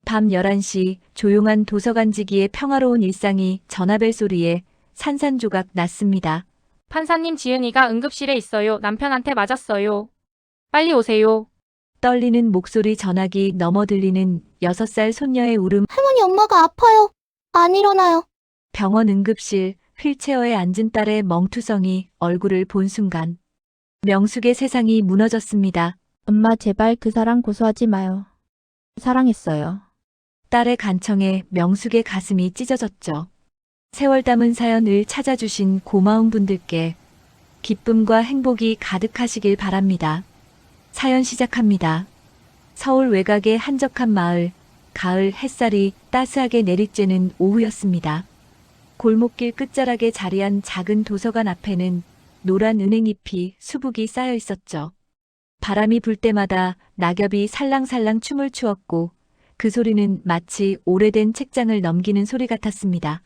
밤 11시 조용한 도서관지기의 평화로운 일상이 전화벨 소리에 산산조각 났습니다. 판사님, 지은이가 응급실에 있어요. 남편한테 맞았어요. 빨리 오세요. 떨리는 목소리 전화기 넘어 들리는 6살 손녀의 울음. 할머니, 엄마가 아파요. 안 일어나요. 병원 응급실 휠체어에 앉은 딸의 멍투성이 얼굴을 본 순간 명숙의 세상이 무너졌습니다. 엄마, 제발 그 사람 고소하지 마요. 사랑했어요. 딸의 간청에 명숙의 가슴이 찢어졌죠. 세월 담은 사연을 찾아주신 고마운 분들께 기쁨과 행복이 가득하시길 바랍니다. 사연 시작합니다. 서울 외곽의 한적한 마을, 가을 햇살이 따스하게 내리쬐는 오후였습니다. 골목길 끝자락에 자리한 작은 도서관 앞에는 노란 은행잎이 수북이 쌓여 있었죠. 바람이 불 때마다 낙엽이 살랑살랑 춤을 추었고 그 소리는 마치 오래된 책장을 넘기는 소리 같았습니다.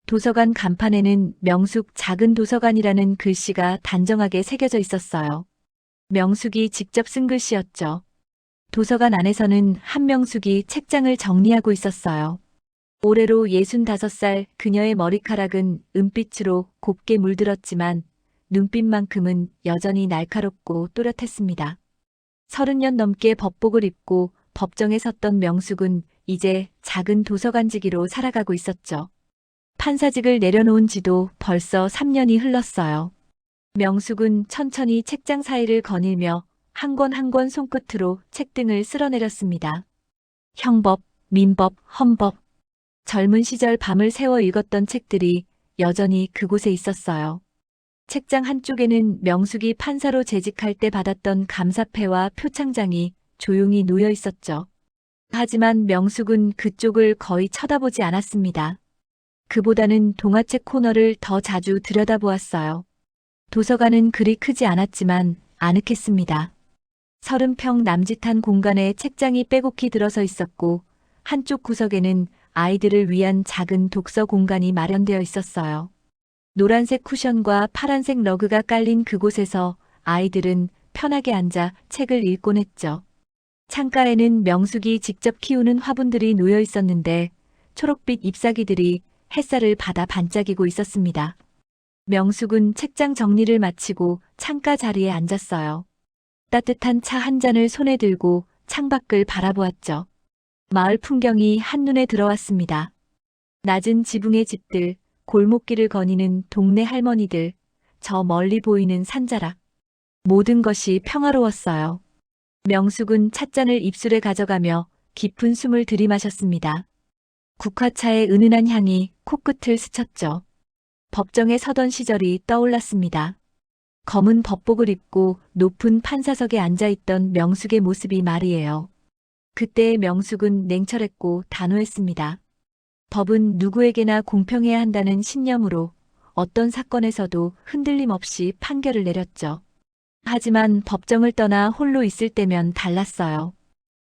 도서관 간판에는 명숙 작은 도서관이라는 글씨가 단정하게 새겨져 있었어요. 명숙이 직접 쓴 글씨였죠. 도서관 안에서는 한명숙이 책장을 정리하고 있었어요. 올해로 65살 그녀의 머리카락은 은빛으로 곱게 물들었지만 눈빛만큼은 여전히 날카롭고 또렷했습니다. 30년 넘게 법복을 입고 법정에 섰던 명숙은 이제 작은 도서관지기로 살아가고 있었죠. 판사직을 내려놓은 지도 벌써 3년이 흘렀어요. 명숙은 천천히 책장 사이를 거닐며 한 권 한 권 손끝으로 책등을 쓸어내렸습니다. 형법, 민법, 헌법. 젊은 시절 밤을 새워 읽었던 책들이 여전히 그곳에 있었어요. 책장 한쪽에는 명숙이 판사로 재직할 때 받았던 감사패와 표창장이 조용히 놓여 있었죠. 하지만 명숙은 그쪽을 거의 쳐다보지 않았습니다. 그보다는 동화책 코너를 더 자주 들여다보았어요. 도서관은 그리 크지 않았지만 아늑했습니다. 30평 남짓한 공간에 책장이 빼곡히 들어서 있었고 한쪽 구석에는 아이들을 위한 작은 독서 공간이 마련되어 있었어요. 노란색 쿠션과 파란색 러그가 깔린 그곳에서 아이들은 편하게 앉아 책을 읽곤 했죠. 창가에는 명숙이 직접 키우는 화분들이 놓여 있었는데 초록빛 잎사귀들이 햇살을 받아 반짝이고 있었습니다. 명숙은 책장 정리를 마치고 창가 자리에 앉았어요. 따뜻한 차 한 잔을 손에 들고 창밖을 바라보았죠. 마을 풍경이 한눈에 들어왔습니다. 낮은 지붕의 집들, 골목길을 거니는 동네 할머니들, 저 멀리 보이는 산자락. 모든 것이 평화로웠어요. 명숙은 찻잔을 입술에 가져가며 깊은 숨을 들이마셨습니다. 국화차의 은은한 향이 코끝을 스쳤죠. 법정에 서던 시절이 떠올랐습니다. 검은 법복을 입고 높은 판사석에 앉아있던 명숙의 모습이 말이에요. 그때의 명숙은 냉철했고 단호했습니다. 법은 누구에게나 공평해야 한다는 신념으로 어떤 사건에서도 흔들림 없이 판결을 내렸죠. 하지만 법정을 떠나 홀로 있을 때면 달랐어요.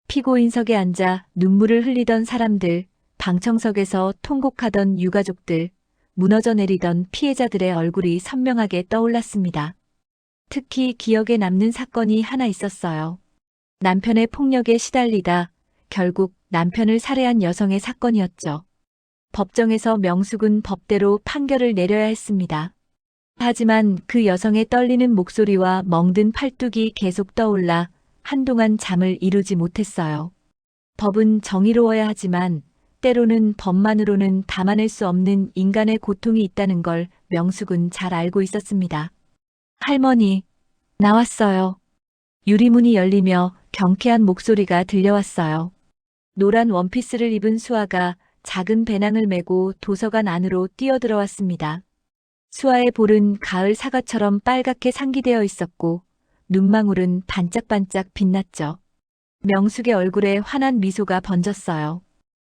피고인석에 앉아 눈물을 흘리던 사람들, 방청석에서 통곡하던 유가족들, 무너져 내리던 피해자들의 얼굴이 선명하게 떠올랐습니다. 특히 기억에 남는 사건이 하나 있었어요. 남편의 폭력에 시달리다 결국 남편을 살해한 여성의 사건이었죠. 법정에서 명숙은 법대로 판결을 내려야 했습니다. 하지만 그 여성의 떨리는 목소리와 멍든 팔뚝이 계속 떠올라 한동안 잠을 이루지 못했어요. 법은 정의로워야 하지만 때로는 법만으로는 담아낼 수 없는 인간의 고통이 있다는 걸 명숙은 잘 알고 있었습니다. 할머니, 나왔어요. 유리문이 열리며 경쾌한 목소리가 들려왔어요. 노란 원피스를 입은 수아가 작은 배낭을 메고 도서관 안으로 뛰어들어왔습니다. 수아의 볼은 가을 사과처럼 빨갛게 상기되어 있었고 눈망울은 반짝반짝 빛났죠. 명숙의 얼굴에 환한 미소가 번졌어요.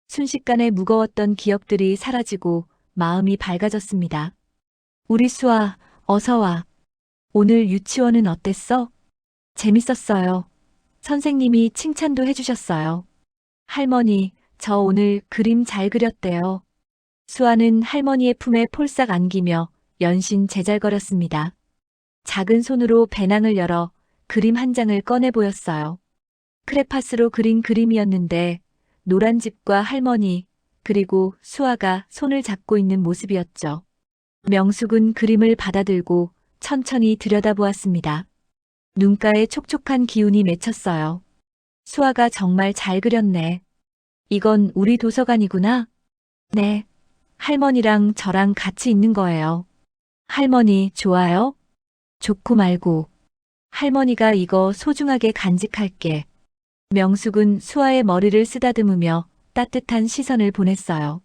순식간에 무거웠던 기억들이 사라지고 마음이 밝아졌습니다. 우리 수아, 어서 와. 오늘 유치원은 어땠어? 재밌었어요. 선생님이 칭찬도 해주셨어요. 할머니, 저 오늘 그림 잘 그렸대요. 수아는 할머니의 품에 폴싹 안기며 연신 제잘거렸습니다. 작은 손으로 배낭을 열어 그림 한 장을 꺼내 보였어요. 크레파스로 그린 그림이었는데 노란 집과 할머니, 그리고 수아가 손을 잡고 있는 모습이었죠. 명숙은 그림을 받아들고 천천히 들여다보았습니다. 눈가에 촉촉한 기운이 맺혔어요. 수아가 정말 잘 그렸네. 이건 우리 도서관이구나. 네. 할머니랑 저랑 같이 있는 거예요. 할머니 좋아요? 좋고 말고. 할머니가 이거 소중하게 간직할게. 명숙은 수아의 머리를 쓰다듬으며 따뜻한 시선을 보냈어요.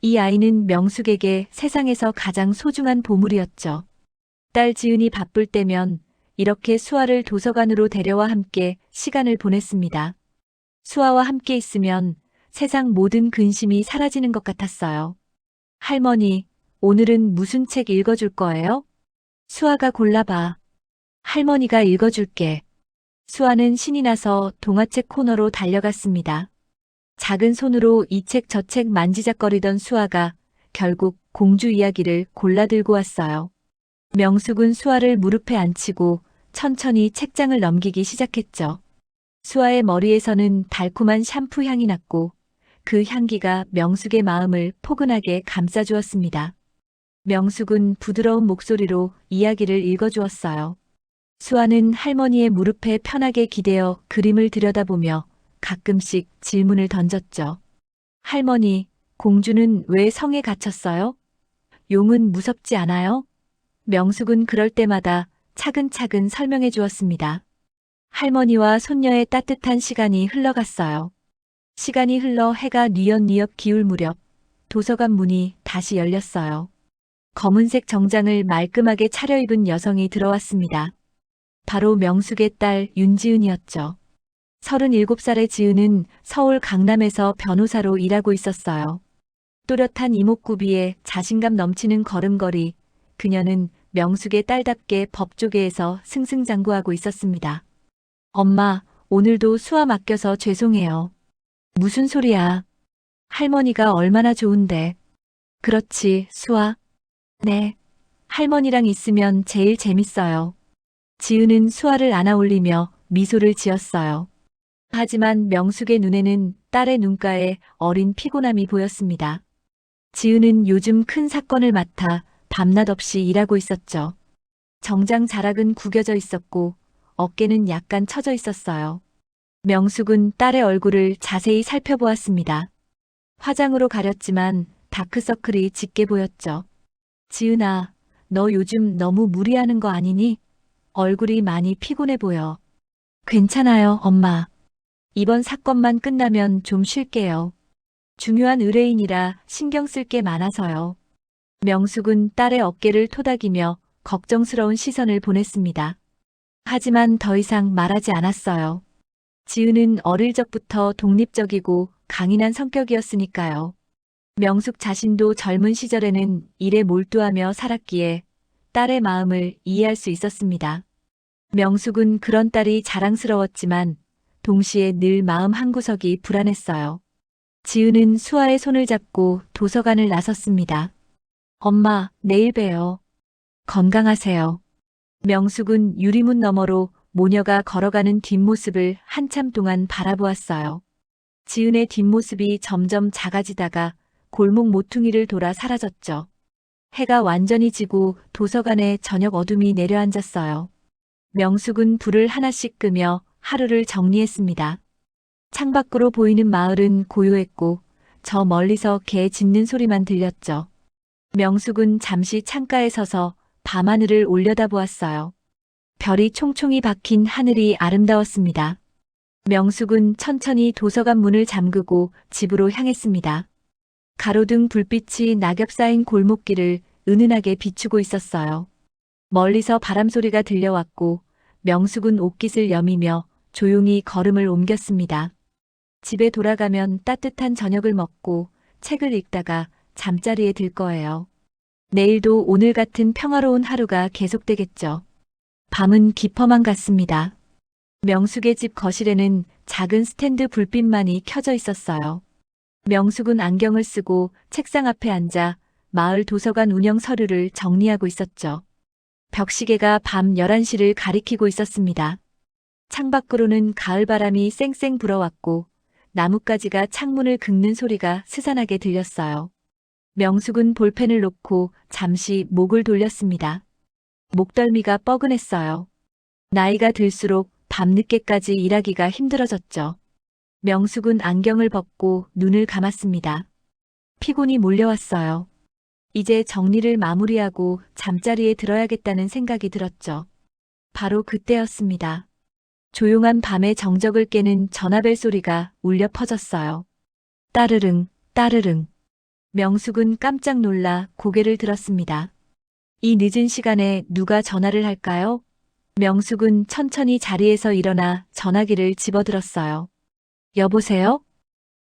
이 아이는 명숙에게 세상에서 가장 소중한 보물이었죠. 딸 지은이 바쁠 때면 이렇게 수아를 도서관으로 데려와 함께 시간을 보냈습니다. 수아와 함께 있으면 세상 모든 근심이 사라지는 것 같았어요. 할머니, 오늘은 무슨 책 읽어줄 거예요? 수아가 골라봐. 할머니가 읽어줄게. 수아는 신이 나서 동화책 코너로 달려갔습니다. 작은 손으로 이 책 저 책 만지작거리던 수아가 결국 공주 이야기를 골라 들고 왔어요. 명숙은 수아를 무릎에 앉히고 천천히 책장을 넘기기 시작했죠. 수아의 머리에서는 달콤한 샴푸 향이 났고 그 향기가 명숙의 마음을 포근하게 감싸주었습니다. 명숙은 부드러운 목소리로 이야기를 읽어주었어요. 수아는 할머니의 무릎에 편하게 기대어 그림을 들여다보며 가끔씩 질문을 던졌죠. 할머니, 공주는 왜 성에 갇혔어요? 용은 무섭지 않아요? 명숙은 그럴 때마다 차근차근 설명해 주었습니다. 할머니와 손녀의 따뜻한 시간이 흘러갔어요. 시간이 흘러 해가 뉘엿뉘엿 기울 무렵 도서관 문이 다시 열렸어요. 검은색 정장을 말끔하게 차려입은 여성이 들어왔습니다. 바로 명숙의 딸 윤지은이었죠. 37살의 지은은 서울 강남에서 변호사로 일하고 있었어요. 또렷한 이목구비에 자신감 넘치는 걸음걸이, 그녀는 명숙의 딸답게 법조계에서 승승장구하고 있었습니다. 엄마, 오늘도 수아 맡겨서 죄송해요. 무슨 소리야. 할머니가 얼마나 좋은데. 그렇지, 수아. 네. 할머니랑 있으면 제일 재밌어요. 지은은 수아를 안아올리며 미소를 지었어요. 하지만 명숙의 눈에는 딸의 눈가에 어린 피곤함이 보였습니다. 지은은 요즘 큰 사건을 맡아 밤낮 없이 일하고 있었죠. 정장 자락은 구겨져 있었고 어깨는 약간 처져 있었어요. 명숙은 딸의 얼굴을 자세히 살펴보았습니다. 화장으로 가렸지만 다크서클이 짙게 보였죠. 지은아, 너 요즘 너무 무리하는 거 아니니? 얼굴이 많이 피곤해 보여. 괜찮아요, 엄마. 이번 사건만 끝나면 좀 쉴게요. 중요한 의뢰인이라 신경 쓸 게 많아서요. 명숙은 딸의 어깨를 토닥이며 걱정스러운 시선을 보냈습니다. 하지만 더 이상 말하지 않았어요. 지은은 어릴 적부터 독립적이고 강인한 성격이었으니까요. 명숙 자신도 젊은 시절에는 일에 몰두하며 살았기에 딸의 마음을 이해할 수 있었습니다. 명숙은 그런 딸이 자랑스러웠지만 동시에 늘 마음 한구석이 불안했어요. 지은은 수아의 손을 잡고 도서관을 나섰습니다. 엄마, 내일 봬요. 건강하세요. 명숙은 유리문 너머로 모녀가 걸어가는 뒷모습을 한참 동안 바라보았어요. 지은의 뒷모습이 점점 작아지다가 골목 모퉁이를 돌아 사라졌죠. 해가 완전히 지고 도서관에 저녁 어둠이 내려앉았어요. 명숙은 불을 하나씩 끄며 하루를 정리했습니다. 창밖으로 보이는 마을은 고요했고 저 멀리서 개 짖는 소리만 들렸죠. 명숙은 잠시 창가에 서서 밤하늘을 올려다보았어요. 별이 총총히 박힌 하늘이 아름다웠습니다. 명숙은 천천히 도서관 문을 잠그고 집으로 향했습니다. 가로등 불빛이 낙엽 쌓인 골목길을 은은하게 비추고 있었어요. 멀리서 바람소리가 들려왔고 명숙은 옷깃을 여미며 조용히 걸음을 옮겼습니다. 집에 돌아가면 따뜻한 저녁을 먹고 책을 읽다가 잠자리에 들 거예요. 내일도 오늘 같은 평화로운 하루가 계속되겠죠. 밤은 깊어만 갔습니다. 명숙의 집 거실에는 작은 스탠드 불빛만이 켜져 있었어요. 명숙은 안경을 쓰고 책상 앞에 앉아 마을 도서관 운영 서류를 정리하고 있었죠. 벽시계가 밤 11시를 가리키고 있었습니다. 창밖으로는 가을바람이 쌩쌩 불어왔고 나뭇가지가 창문을 긁는 소리가 스산하게 들렸어요. 명숙은 볼펜을 놓고 잠시 목을 돌렸습니다. 목덜미가 뻐근했어요. 나이가 들수록 밤늦게까지 일하기가 힘들어졌죠. 명숙은 안경을 벗고 눈을 감았습니다. 피곤이 몰려왔어요. 이제 정리를 마무리하고 잠자리에 들어야겠다는 생각이 들었죠. 바로 그때였습니다. 조용한 밤의 정적을 깨는 전화벨 소리가 울려 퍼졌어요. 따르릉, 따르릉. 명숙은 깜짝 놀라 고개를 들었습니다. 이 늦은 시간에 누가 전화를 할까요? 명숙은 천천히 자리에서 일어나 전화기를 집어들었어요. 여보세요?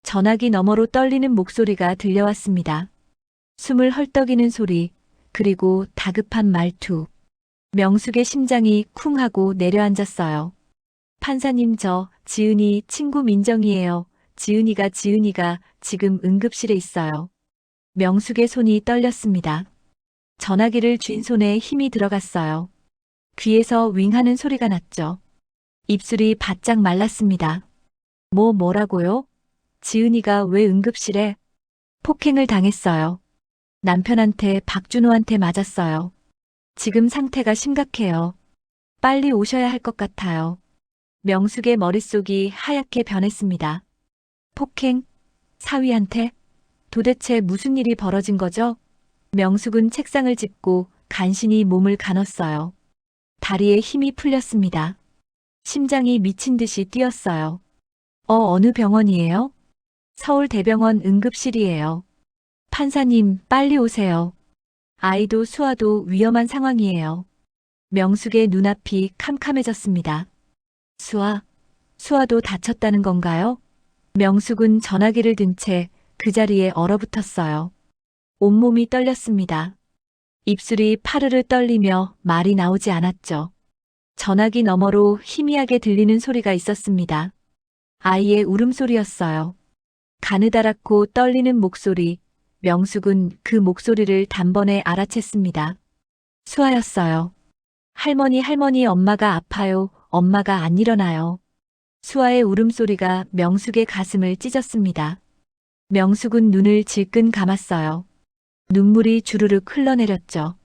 전화기 너머로 떨리는 목소리가 들려왔습니다. 숨을 헐떡이는 소리, 그리고 다급한 말투. 명숙의 심장이 쿵 하고 내려앉았어요. 판사님, 저 지은이 친구 민정이에요. 지은이가 지금 응급실에 있어요. 명숙의 손이 떨렸습니다. 전화기를 쥔 손에 힘이 들어갔어요. 귀에서 윙하는 소리가 났죠. 입술이 바짝 말랐습니다. 뭐라고요? 지은이가 왜 응급실에? 폭행을 당했어요. 남편한테 박준호한테 맞았어요. 지금 상태가 심각해요. 빨리 오셔야 할 것 같아요. 명숙의 머릿속이 하얗게 변했습니다. 폭행? 사위한테? 도대체 무슨 일이 벌어진 거죠? 명숙은 책상을 짚고 간신히 몸을 가눴어요. 다리에 힘이 풀렸습니다. 심장이 미친 듯이 뛰었어요. 어느 병원이에요? 서울대병원 응급실이에요. 판사님, 빨리 오세요. 아이도 수아도 위험한 상황이에요. 명숙의 눈앞이 캄캄해졌습니다. 수아도 다쳤다는 건가요? 명숙은 전화기를 든 채 그 자리에 얼어붙었어요. 온몸이 떨렸습니다. 입술이 파르르 떨리며 말이 나오지 않았죠. 전화기 너머로 희미하게 들리는 소리가 있었습니다. 아이의 울음소리였어요. 가느다랗고 떨리는 목소리. 명숙은 그 목소리를 단번에 알아챘습니다. 수아였어요. 할머니, 엄마가 아파요. 엄마가 안 일어나요. 수아의 울음소리가 명숙의 가슴을 찢었습니다. 명숙은 눈을 질끈 감았어요. 눈물이 주르륵 흘러내렸죠.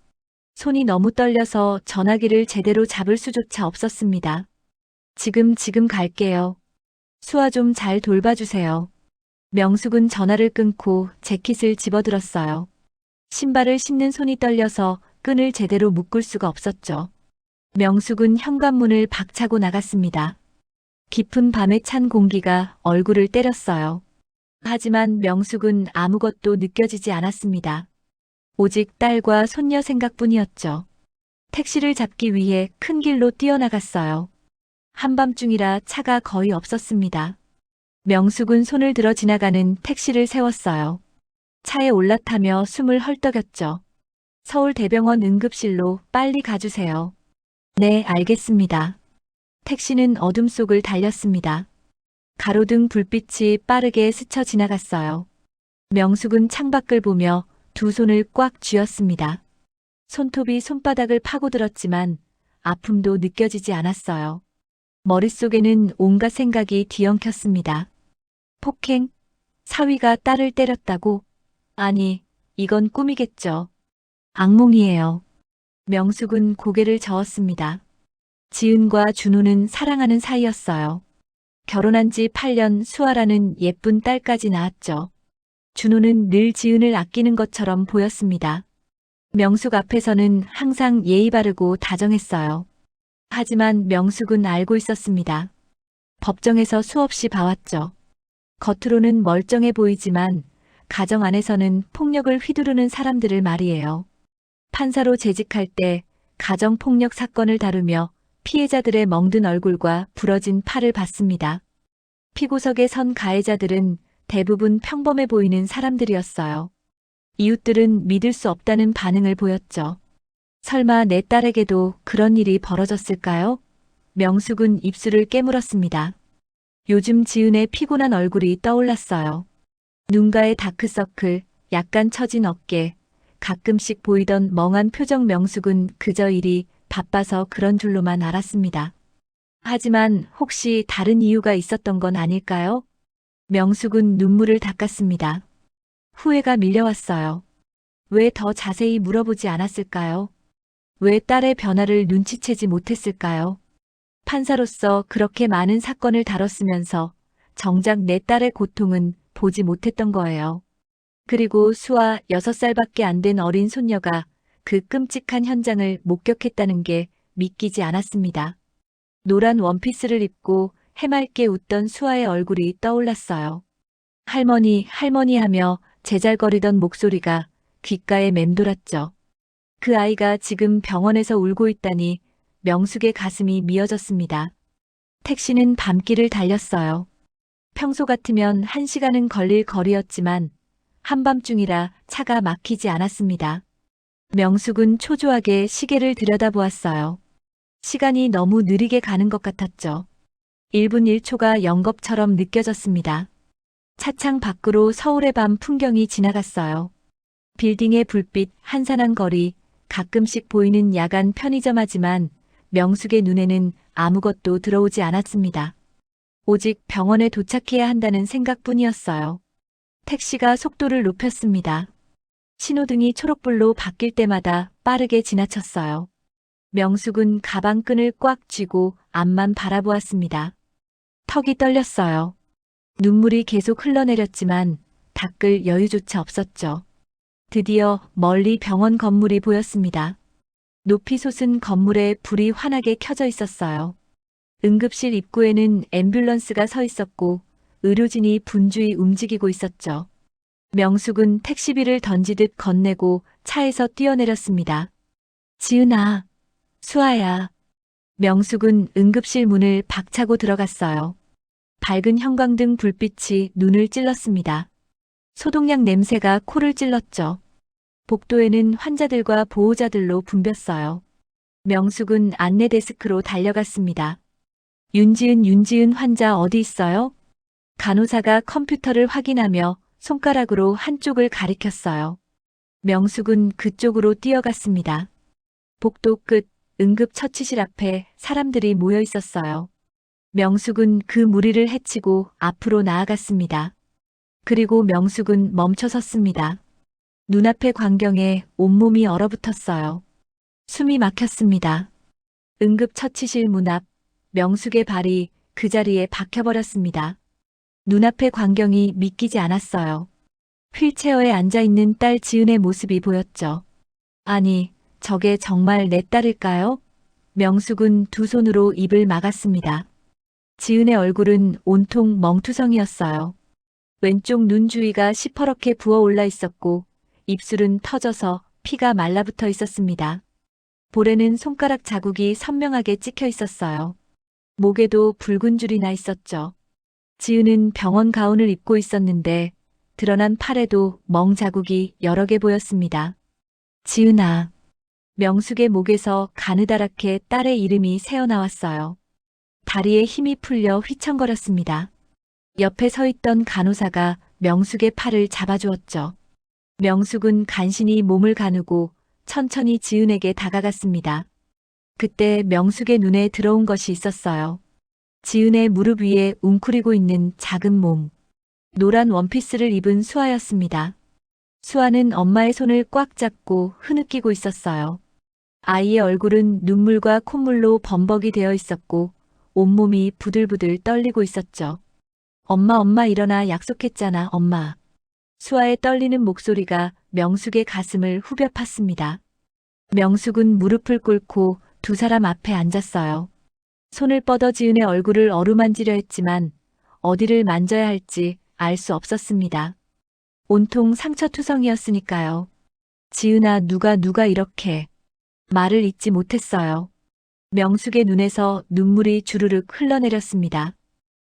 손이 너무 떨려서 전화기를 제대로 잡을 수조차 없었습니다. 지금 갈게요. 수아 좀 잘 돌봐주세요. 명숙은 전화를 끊고 재킷을 집어들었어요. 신발을 신는 손이 떨려서 끈을 제대로 묶을 수가 없었죠. 명숙은 현관문을 박차고 나갔습니다. 깊은 밤에 찬 공기가 얼굴을 때렸어요. 하지만 명숙은 아무것도 느껴지지 않았습니다. 오직 딸과 손녀 생각뿐이었죠. 택시를 잡기 위해 큰 길로 뛰어나갔어요. 한밤중이라 차가 거의 없었습니다. 명숙은 손을 들어 지나가는 택시를 세웠어요. 차에 올라타며 숨을 헐떡였죠. 서울대병원 응급실로 빨리 가주세요. 네, 알겠습니다. 택시는 어둠 속을 달렸습니다. 가로등 불빛이 빠르게 스쳐 지나갔어요. 명숙은 창밖을 보며 두 손을 꽉 쥐었습니다. 손톱이 손바닥을 파고들었지만 아픔도 느껴지지 않았어요. 머릿속에는 온갖 생각이 뒤엉켰습니다. 폭행? 사위가 딸을 때렸다고? 아니, 이건 꿈이겠죠. 악몽이에요. 명숙은 고개를 저었습니다. 지은과 준호는 사랑하는 사이였어요. 결혼한 지 8년 수아라는 예쁜 딸까지 낳았죠. 준호는 늘 지은을 아끼는 것처럼 보였습니다. 명숙 앞에서는 항상 예의 바르고 다정했어요. 하지만 명숙은 알고 있었습니다. 법정에서 수없이 봐왔죠. 겉으로는 멀쩡해 보이지만 가정 안에서는 폭력을 휘두르는 사람들을 말이에요. 판사로 재직할 때 가정폭력 사건을 다루며 피해자들의 멍든 얼굴과 부러진 팔을 봤습니다. 피고석에 선 가해자들은 대부분 평범해 보이는 사람들이었어요. 이웃들은 믿을 수 없다는 반응을 보였죠. 설마 내 딸에게도 그런 일이 벌어졌을까요? 명숙은 입술을 깨물었습니다. 요즘 지은의 피곤한 얼굴이 떠올랐어요. 눈가의 다크서클, 약간 처진 어깨, 가끔씩 보이던 멍한 표정. 명숙은 그저 일이 바빠서 그런 줄로만 알았습니다. 하지만 혹시 다른 이유가 있었던 건 아닐까요? 명숙은 눈물을 닦았습니다. 후회가 밀려왔어요. 왜 더 자세히 물어보지 않았을까요? 왜 딸의 변화를 눈치채지 못했을까요? 판사로서 그렇게 많은 사건을 다뤘으면서 정작 내 딸의 고통은 보지 못했던 거예요. 그리고 수아 6살밖에 안 된 어린 손녀가 그 끔찍한 현장을 목격했다는 게 믿기지 않았습니다. 노란 원피스를 입고 해맑게 웃던 수아의 얼굴이 떠올랐어요. 할머니, 할머니 하며 제잘거리던 목소리가 귓가에 맴돌았죠. 그 아이가 지금 병원에서 울고 있다니 명숙의 가슴이 미어졌습니다. 택시는 밤길을 달렸어요. 평소 같으면 1시간은 걸릴 거리였지만 한밤중이라 차가 막히지 않았습니다. 명숙은 초조하게 시계를 들여다보았어요. 시간이 너무 느리게 가는 것 같았죠. 1분 1초가 영겁처럼 느껴졌습니다. 차창 밖으로 서울의 밤 풍경이 지나갔어요. 빌딩의 불빛, 한산한 거리, 가끔씩 보이는 야간 편의점하지만 명숙의 눈에는 아무것도 들어오지 않았습니다. 오직 병원에 도착해야 한다는 생각뿐이었어요. 택시가 속도를 높였습니다. 신호등이 초록불로 바뀔 때마다 빠르게 지나쳤어요. 명숙은 가방끈을 꽉 쥐고 앞만 바라보았습니다. 턱이 떨렸어요. 눈물이 계속 흘러내렸지만 닦을 여유조차 없었죠. 드디어 멀리 병원 건물이 보였습니다. 높이 솟은 건물에 불이 환하게 켜져 있었어요. 응급실 입구에는 앰뷸런스가 서 있었고 의료진이 분주히 움직이고 있었죠. 명숙은 택시비를 던지듯 건네고 차에서 뛰어내렸습니다. 지은아, 수아야. 명숙은 응급실 문을 박차고 들어갔어요. 밝은 형광등 불빛이 눈을 찔렀습니다. 소독약 냄새가 코를 찔렀죠. 복도에는 환자들과 보호자들로 붐볐어요. 명숙은 안내 데스크로 달려갔습니다. 윤지은 환자 어디 있어요? 간호사가 컴퓨터를 확인하며 손가락으로 한쪽을 가리켰어요. 명숙은 그쪽으로 뛰어갔습니다. 복도 끝 응급처치실 앞에 사람들이 모여 있었어요. 명숙은 그 무리를 헤치고 앞으로 나아갔습니다. 그리고 명숙은 멈춰 섰습니다. 눈앞의 광경에 온몸이 얼어붙었어요. 숨이 막혔습니다. 응급처치실 문 앞, 명숙의 발이 그 자리에 박혀버렸습니다. 눈앞의 광경이 믿기지 않았어요. 휠체어에 앉아있는 딸 지은의 모습이 보였죠. 아니, 저게 정말 내 딸일까요? 명숙은 두 손으로 입을 막았습니다. 지은의 얼굴은 온통 멍투성이었어요. 왼쪽 눈 주위가 시퍼렇게 부어올라 있었고 입술은 터져서 피가 말라붙어 있었습니다. 볼에는 손가락 자국이 선명하게 찍혀 있었어요. 목에도 붉은 줄이 나 있었죠. 지은은 병원 가운을 입고 있었는데 드러난 팔에도 멍 자국이 여러 개 보였습니다. 지은아. 명숙의 목에서 가느다랗게 딸의 이름이 새어나왔어요. 다리에 힘이 풀려 휘청거렸습니다. 옆에 서 있던 간호사가 명숙의 팔을 잡아주었죠. 명숙은 간신히 몸을 가누고 천천히 지은에게 다가갔습니다. 그때 명숙의 눈에 들어온 것이 있었어요. 지은의 무릎 위에 웅크리고 있는 작은 몸. 노란 원피스를 입은 수아였습니다. 수아는 엄마의 손을 꽉 잡고 흐느끼고 있었어요. 아이의 얼굴은 눈물과 콧물로 범벅이 되어 있었고 온몸이 부들부들 떨리고 있었죠. 엄마 일어나 약속했잖아, 엄마. 수아의 떨리는 목소리가 명숙의 가슴을 후벼 팠습니다. 명숙은 무릎을 꿇고 두 사람 앞에 앉았어요. 손을 뻗어 지은의 얼굴을 어루만지려 했지만 어디를 만져야 할지 알 수 없었습니다. 온통 상처투성이었으니까요. 지은아, 누가 이렇게. 말을 잇지 못했어요. 명숙의 눈에서 눈물이 주르륵 흘러내렸습니다.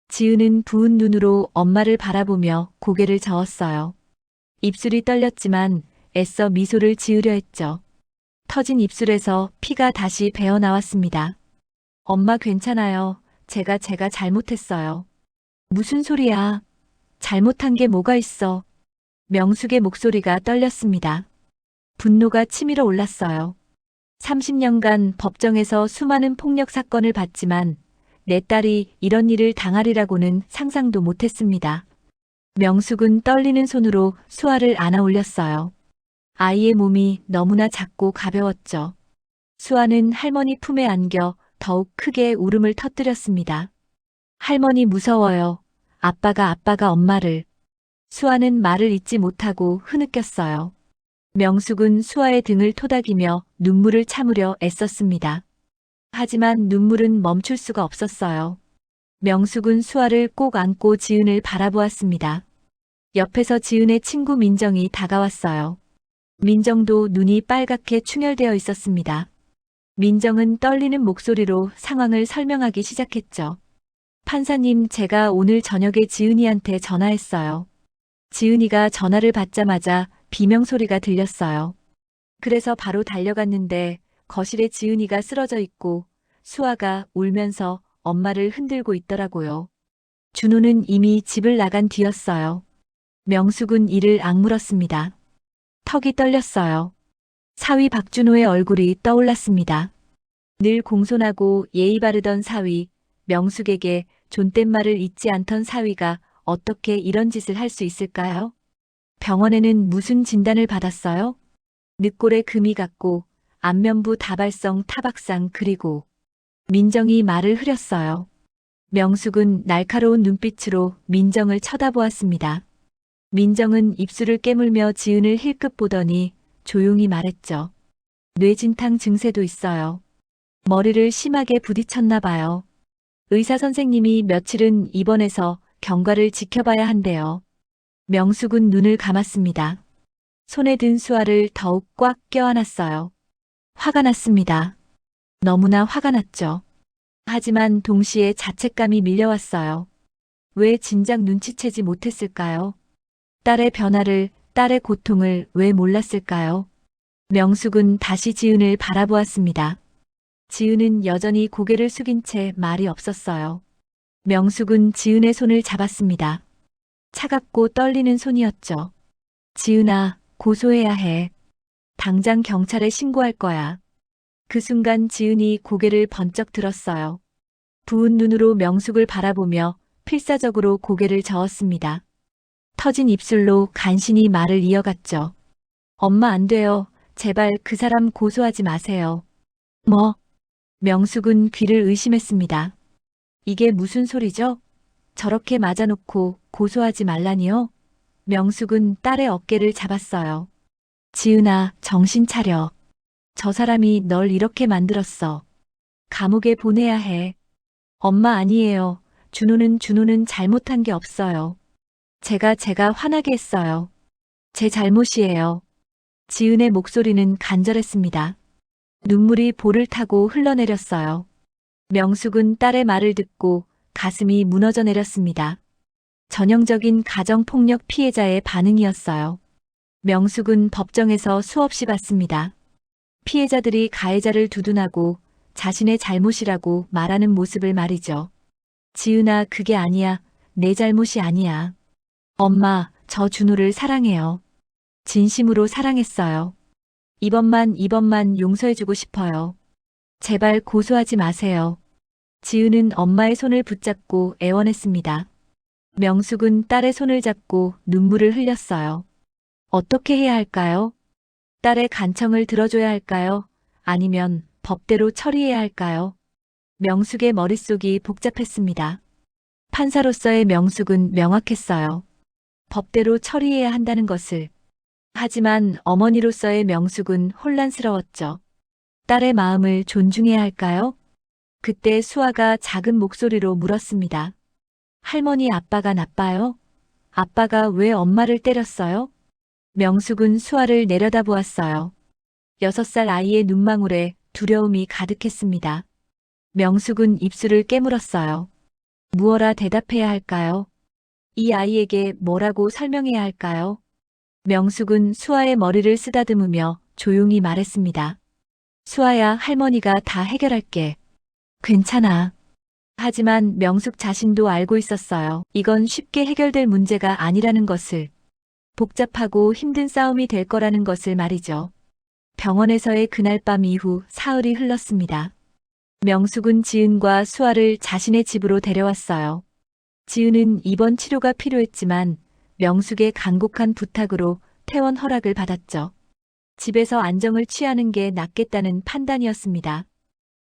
지은은 부은 눈으로 엄마를 바라보며 고개를 저었어요. 입술이 떨렸지만 애써 미소를 지으려 했죠. 터진 입술에서 피가 다시 배어 나왔습니다. 엄마 괜찮아요. 제가 잘못했어요. 무슨 소리야. 잘못한 게 뭐가 있어. 명숙의 목소리가 떨렸습니다. 분노가 치밀어 올랐어요. 30년간 법정에서 수많은 폭력 사건을 봤지만 내 딸이 이런 일을 당하리라고는 상상도 못했습니다. 명숙은 떨리는 손으로 수아를 안아 올렸어요. 아이의 몸이 너무나 작고 가벼웠죠. 수아는 할머니 품에 안겨 더욱 크게 울음을 터뜨렸습니다. 할머니 무서워요. 아빠가 엄마를. 수아는 말을 잇지 못하고 흐느꼈어요. 명숙은 수아의 등을 토닥이며 눈물을 참으려 애썼습니다. 하지만 눈물은 멈출 수가 없었어요. 명숙은 수아를 꼭 안고 지은을 바라보았습니다. 옆에서 지은의 친구 민정이 다가왔어요. 민정도 눈이 빨갛게 충혈되어 있었습니다. 민정은 떨리는 목소리로 상황을 설명하기 시작했죠. 판사님, 제가 오늘 저녁에 지은이한테 전화했어요. 지은이가 전화를 받자마자 비명소리가 들렸어요. 그래서 바로 달려갔는데 거실에 지은이가 쓰러져 있고 수아가 울면서 엄마를 흔들고 있더라고요. 준호는 이미 집을 나간 뒤였어요. 명숙은 이를 악물었습니다. 턱이 떨렸어요. 사위 박준호의 얼굴이 떠올랐습니다. 늘 공손하고 예의 바르던 사위, 명숙에게 존댓말을 잊지 않던 사위가 어떻게 이런 짓을 할 수 있을까요? 병원에는 무슨 진단을 받았어요? 늑골에 금이 갔고 안면부 다발성 타박상 그리고 민정이 말을 흐렸어요. 명숙은 날카로운 눈빛으로 민정을 쳐다보았습니다. 민정은 입술을 깨물며 지은을 힐끗 보더니 조용히 말했죠. 뇌진탕 증세도 있어요. 머리를 심하게 부딪혔나 봐요. 의사 선생님이 며칠은 입원해서 경과를 지켜봐야 한대요. 명숙은 눈을 감았습니다. 손에 든 수아를 더욱 꽉 껴안았어요. 화가 났습니다. 너무나 화가 났죠. 하지만 동시에 자책감이 밀려왔어요. 왜 진작 눈치채지 못했을까요? 딸의 변화를, 딸의 고통을 왜 몰랐을까요? 명숙은 다시 지은을 바라보았습니다. 지은은 여전히 고개를 숙인 채 말이 없었어요. 명숙은 지은의 손을 잡았습니다. 차갑고 떨리는 손이었죠. 지은아, 고소해야 해. 당장 경찰에 신고할 거야. 그 순간 지은이 고개를 번쩍 들었어요. 부은 눈으로 명숙을 바라보며 필사적으로 고개를 저었습니다. 터진 입술로 간신히 말을 이어갔죠. 엄마 안 돼요. 제발 그 사람 고소하지 마세요. 뭐? 명숙은 귀를 의심했습니다. 이게 무슨 소리죠? 저렇게 맞아놓고 고소하지 말라니요? 명숙은 딸의 어깨를 잡았어요. 지은아, 정신 차려. 저 사람이 널 이렇게 만들었어. 감옥에 보내야 해. 엄마 아니에요. 준호는 잘못한 게 없어요. 제가 화나게 했어요. 제 잘못이에요. 지은의 목소리는 간절했습니다. 눈물이 볼을 타고 흘러내렸어요. 명숙은 딸의 말을 듣고 가슴이 무너져 내렸습니다. 전형적인 가정폭력 피해자의 반응이었어요. 명숙은 법정에서 수없이 봤습니다. 피해자들이 가해자를 두둔하고 자신의 잘못이라고 말하는 모습을 말이죠. 지은아, 그게 아니야. 내 잘못이 아니야. 엄마, 저 준호를 사랑해요. 진심으로 사랑했어요. 이번만 용서해주고 싶어요. 제발 고소하지 마세요. 지은은 엄마의 손을 붙잡고 애원했습니다. 명숙은 딸의 손을 잡고 눈물을 흘렸어요. 어떻게 해야 할까요? 딸의 간청을 들어줘야 할까요? 아니면 법대로 처리해야 할까요? 명숙의 머릿속이 복잡했습니다. 판사로서의 명숙은 명확했어요. 법대로 처리해야 한다는 것을. 하지만 어머니로서의 명숙은 혼란스러웠죠. 딸의 마음을 존중해야 할까요? 그때 수아가 작은 목소리로 물었습니다. 할머니, 아빠가 나빠요? 아빠가 왜 엄마를 때렸어요? 명숙은 수아를 내려다보았어요. 6살 아이의 눈망울에 두려움이 가득했습니다. 명숙은 입술을 깨물었어요. 무어라 대답해야 할까요? 이 아이에게 뭐라고 설명해야 할까요? 명숙은 수아의 머리를 쓰다듬으며 조용히 말했습니다. 수아야, 할머니가 다 해결할게. 괜찮아. 하지만 명숙 자신도 알고 있었어요. 이건 쉽게 해결될 문제가 아니라는 것을. 복잡하고 힘든 싸움이 될 거라는 것을 말이죠. 병원에서의 그날 밤 이후 사흘이 흘렀습니다. 명숙은 지은과 수아를 자신의 집으로 데려왔어요. 지은은 입원 치료가 필요했지만 명숙의 간곡한 부탁으로 퇴원 허락을 받았죠. 집에서 안정을 취하는 게 낫겠다는 판단이었습니다.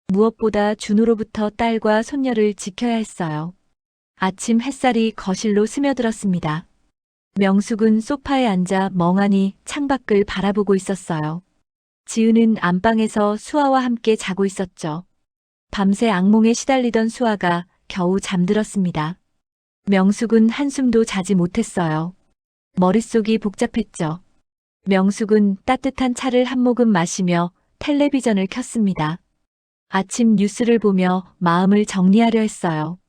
무엇보다 준호로부터 딸과 손녀를 지켜야 했어요. 아침 햇살이 거실로 스며들었습니다. 명숙은 소파에 앉아 멍하니 창밖을 바라보고 있었어요. 지은은 안방에서 수아와 함께 자고 있었죠. 밤새 악몽에 시달리던 수아가 겨우 잠들었습니다. 명숙은 한숨도 자지 못했어요. 머릿속이 복잡했죠. 명숙은 따뜻한 차를 한 모금 마시며 텔레비전을 켰습니다. 아침 뉴스를 보며 마음을 정리하려 했어요.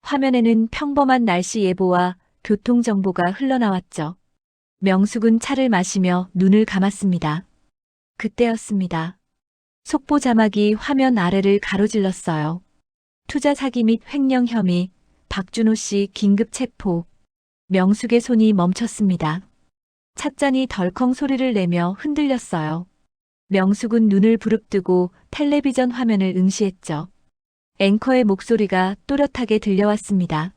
화면에는 평범한 날씨 예보와 교통정보가 흘러나왔죠. 명숙은 차를 마시며 눈을 감았습니다. 그때였습니다. 속보 자막이 화면 아래를 가로질렀어요. 투자 사기 및 횡령 혐의, 박준호 씨 긴급 체포. 명숙의 손이 멈췄습니다. 찻잔이 덜컹 소리를 내며 흔들렸어요. 명숙은 눈을 부릅뜨고 텔레비전 화면을 응시했죠. 앵커의 목소리가 또렷하게 들려왔습니다.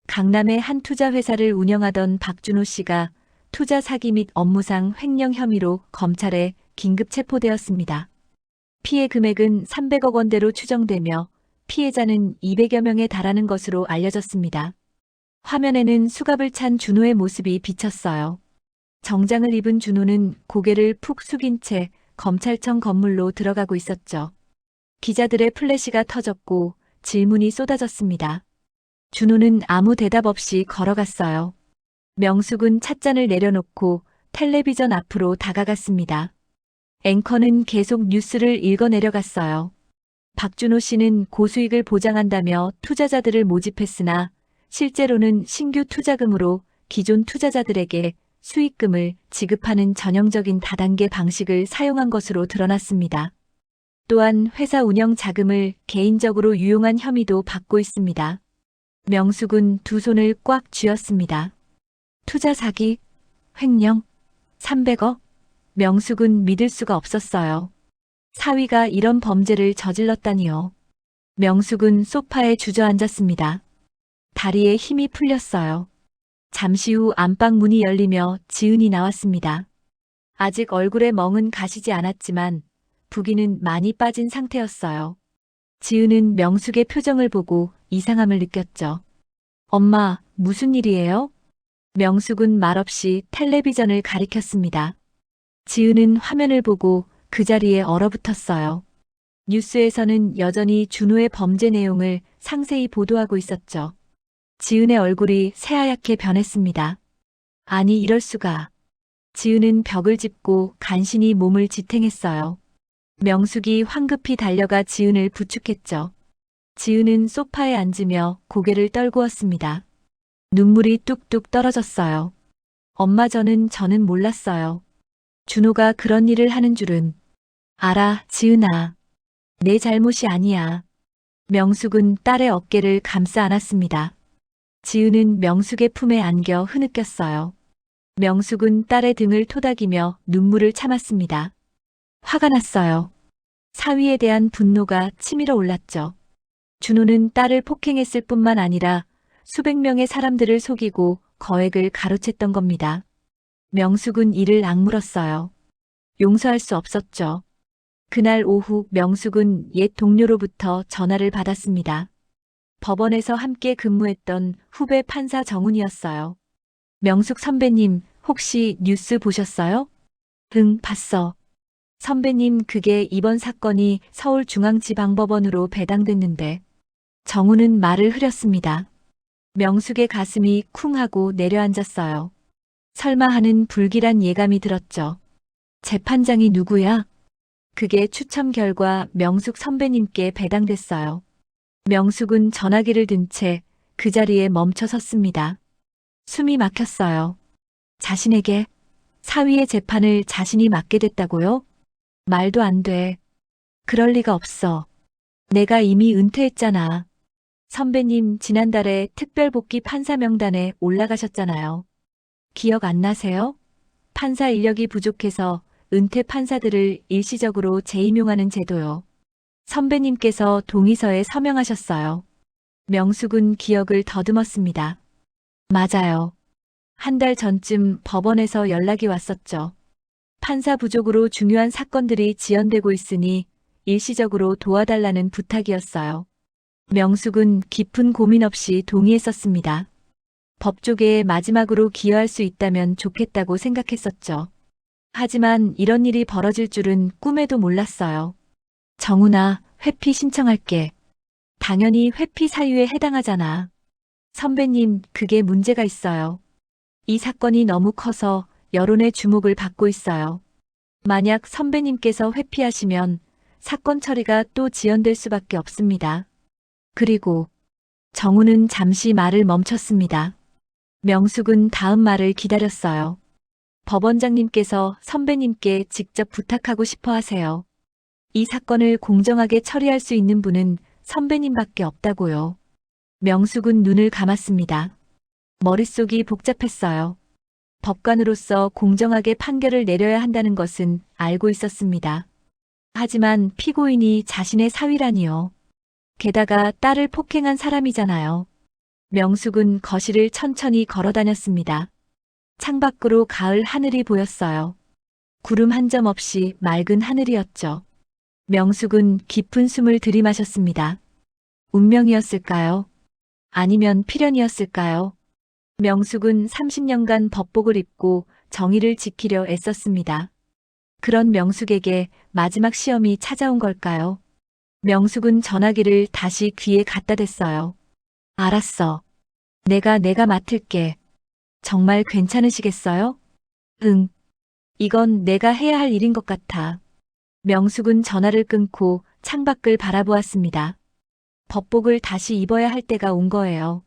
강남의 한 투자회사를 운영하던 박준호 씨가 투자 사기 및 업무상 횡령 혐의로 검찰에 긴급 체포되었습니다. 피해 금액은 300억 원대로 추정되며 피해자는 200여 명에 달하는 것으로 알려졌습니다. 화면에는 수갑을 찬 준호의 모습이 비쳤어요. 정장을 입은 준호는 고개를 푹 숙인 채 검찰청 건물로 들어가고 있었죠. 기자들의 플래시가 터졌고 질문이 쏟아졌습니다. 준호는 아무 대답 없이 걸어갔어요. 명숙은 찻잔을 내려놓고 텔레비전 앞으로 다가갔습니다. 앵커는 계속 뉴스를 읽어 내려갔어요. 박준호 씨는 고수익을 보장한다며 투자자들을 모집했으나 실제로는 신규 투자금으로 기존 투자자들에게 수익금을 지급하는 전형적인 다단계 방식을 사용한 것으로 드러났습니다. 또한 회사 운영 자금을 개인적으로 유용한 혐의도 받고 있습니다. 명숙은 두 손을 꽉 쥐었습니다. 투자 사기, 횡령, 300억? 명숙은 믿을 수가 없었어요. 사위가 이런 범죄를 저질렀다니요. 명숙은 소파에 주저앉았습니다. 다리에 힘이 풀렸어요. 잠시 후 안방 문이 열리며 지은이 나왔습니다. 아직 얼굴에 멍은 가시지 않았지만 부기는 많이 빠진 상태였어요. 지은은 명숙의 표정을 보고 이상함을 느꼈죠. 엄마, 무슨 일이에요? 명숙은 말없이 텔레비전을 가리켰습니다. 지은은 화면을 보고 그 자리에 얼어붙었어요. 뉴스에서는 여전히 준호의 범죄 내용을 상세히 보도하고 있었죠. 지은의 얼굴이 새하얗게 변했습니다. 아니, 이럴 수가. 지은은 벽을 짚고 간신히 몸을 지탱했어요. 명숙이 황급히 달려가 지은을 부축했죠. 지은은 소파에 앉으며 고개를 떨구었습니다. 눈물이 뚝뚝 떨어졌어요. 엄마, 저는 몰랐어요. 준호가 그런 일을 하는 줄은. 알아, 지은아. 내 잘못이 아니야. 명숙은 딸의 어깨를 감싸 안았습니다. 지은은 명숙의 품에 안겨 흐느꼈어요. 명숙은 딸의 등을 토닥이며 눈물을 참았습니다. 화가 났어요. 사위에 대한 분노가 치밀어 올랐죠. 준호는 딸을 폭행했을 뿐만 아니라 수백 명의 사람들을 속이고 거액을 가로챘던 겁니다. 명숙은 이를 악물었어요. 용서할 수 없었죠. 그날 오후 명숙은 옛 동료로부터 전화를 받았습니다. 법원에서 함께 근무했던 후배 판사 정훈이었어요. 명숙 선배님, 혹시 뉴스 보셨어요? 응, 봤어. 선배님, 그게 이번 사건이 서울중앙지방법원으로 배당됐는데. 정훈은 말을 흐렸습니다. 명숙의 가슴이 쿵 하고 내려앉았어요. 설마 하는 불길한 예감이 들었죠. 재판장이 누구야? 그게 추첨 결과 명숙 선배님께 배당됐어요. 명숙은 전화기를 든 채 그 자리에 멈춰 섰습니다. 숨이 막혔어요. 자신에게 사위의 재판을 자신이 맡게 됐다고요? 말도 안 돼. 그럴 리가 없어. 내가 이미 은퇴했잖아. 선배님, 지난달에 특별복귀 판사 명단에 올라가셨잖아요. 기억 안 나세요? 판사 인력이 부족해서 은퇴 판사들을 일시적으로 재임용하는 제도요. 선배님께서 동의서에 서명하셨어요. 명숙은 기억을 더듬었습니다. 맞아요. 한 달 전쯤 법원에서 연락이 왔었죠. 판사 부족으로 중요한 사건들이 지연되고 있으니 일시적으로 도와달라는 부탁이었어요. 명숙은 깊은 고민 없이 동의했었습니다. 법조계에 마지막으로 기여할 수 있다면 좋겠다고 생각했었죠. 하지만 이런 일이 벌어질 줄은 꿈에도 몰랐어요. 정훈아, 회피 신청할게. 당연히 회피 사유에 해당하잖아. 선배님, 그게 문제가 있어요. 이 사건이 너무 커서 여론의 주목을 받고 있어요. 만약 선배님께서 회피하시면 사건 처리가 또 지연될 수밖에 없습니다. 그리고 정우는 잠시 말을 멈췄습니다. 명숙은 다음 말을 기다렸어요. 법원장님께서 선배님께 직접 부탁하고 싶어 하세요. 이 사건을 공정하게 처리할 수 있는 분은 선배님밖에 없다고요. 명숙은 눈을 감았습니다. 머릿속이 복잡했어요. 법관으로서 공정하게 판결을 내려야 한다는 것은 알고 있었습니다. 하지만 피고인이 자신의 사위라니요. 게다가 딸을 폭행한 사람이잖아요. 명숙은 거실을 천천히 걸어 다녔습니다. 창밖으로 가을 하늘이 보였어요. 구름 한 점 없이 맑은 하늘이었죠. 명숙은 깊은 숨을 들이마셨습니다. 운명이었을까요? 아니면 필연이었을까요? 명숙은 30년간 법복을 입고 정의를 지키려 애썼습니다. 그런 명숙에게 마지막 시험이 찾아온 걸까요? 명숙은 전화기를 다시 귀에 갖다 댔어요. 알았어. 내가 맡을게. 정말 괜찮으시겠어요? 응. 이건 내가 해야 할 일인 것 같아. 명숙은 전화를 끊고 창밖을 바라보았습니다. 법복을 다시 입어야 할 때가 온 거예요.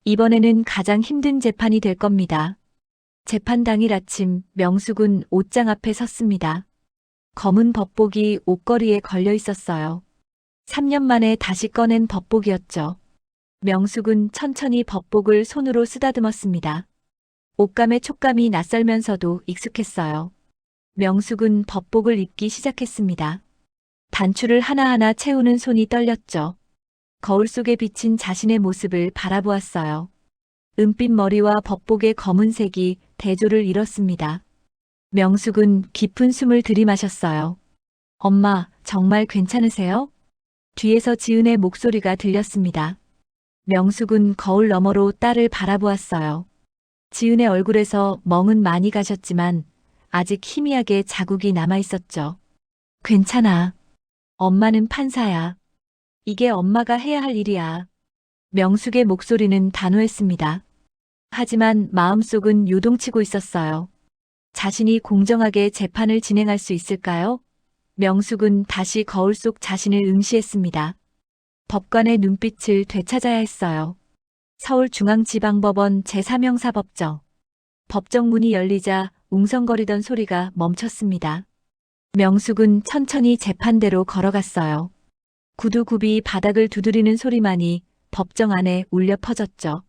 이번에는 가장 힘든 재판이 될 겁니다. 재판 당일 아침 명숙은 옷장 앞에 섰습니다. 검은 법복이 옷걸이에 걸려 있었어요. 3년 만에 다시 꺼낸 법복이었죠. 명숙은 천천히 법복을 손으로 쓰다듬었습니다. 옷감의 촉감이 낯설면서도 익숙했어요. 명숙은 법복을 입기 시작했습니다. 단추를 하나하나 채우는 손이 떨렸죠. 거울 속에 비친 자신의 모습을 바라보았어요. 은빛 머리와 법복의 검은색이 대조를 이뤘습니다. 명숙은 깊은 숨을 들이마셨어요. 엄마, 정말 괜찮으세요? 뒤에서 지은의 목소리가 들렸습니다. 명숙은 거울 너머로 딸을 바라보았어요. 지은의 얼굴에서 멍은 많이 가셨지만 아직 희미하게 자국이 남아 있었죠. 괜찮아. 엄마는 판사야. 이게 엄마가 해야 할 일이야. 명숙의 목소리는 단호했습니다. 하지만 마음속은 요동치고 있었어요. 자신이 공정하게 재판을 진행할 수 있을까요? 명숙은 다시 거울 속 자신을 응시했습니다. 법관의 눈빛을 되찾아야 했어요. 서울중앙지방법원 제3형사법정. 법정 문이 열리자 웅성거리던 소리가 멈췄습니다. 명숙은 천천히 재판대로 걸어갔어요. 구두굽이 바닥을 두드리는 소리만이 법정 안에 울려 퍼졌죠.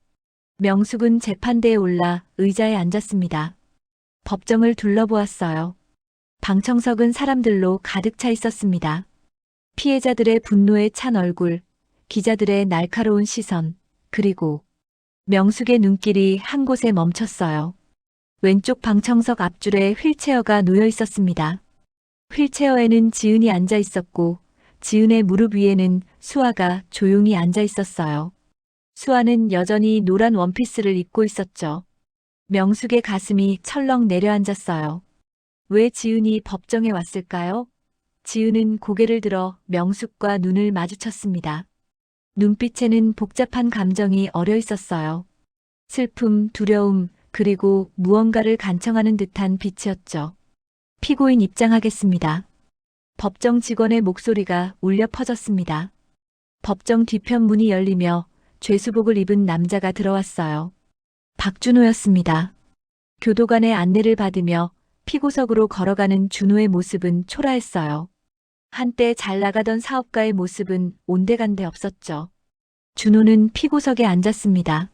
명숙은 재판대에 올라 의자에 앉았습니다. 법정을 둘러보았어요. 방청석은 사람들로 가득 차 있었습니다. 피해자들의 분노에 찬 얼굴, 기자들의 날카로운 시선, 그리고 명숙의 눈길이 한 곳에 멈췄어요. 왼쪽 방청석 앞줄에 휠체어가 놓여 있었습니다. 휠체어에는 지은이 앉아 있었고 지은의 무릎 위에는 수아가 조용히 앉아 있었어요. 수아는 여전히 노란 원피스를 입고 있었죠. 명숙의 가슴이 철렁 내려앉았어요. 왜 지은이 법정에 왔을까요? 지은은 고개를 들어 명숙과 눈을 마주쳤습니다. 눈빛에는 복잡한 감정이 어려 있었어요. 슬픔, 두려움, 그리고 무언가를 간청하는 듯한 빛이었죠. 피고인 입장하겠습니다. 법정 직원의 목소리가 울려 퍼졌습니다. 법정 뒤편 문이 열리며 죄수복을 입은 남자가 들어왔어요. 박준호였습니다. 교도관의 안내를 받으며 피고석으로 걸어가는 준호의 모습은 초라했어요. 한때 잘 나가던 사업가의 모습은 온데간데 없었죠. 준호는 피고석에 앉았습니다.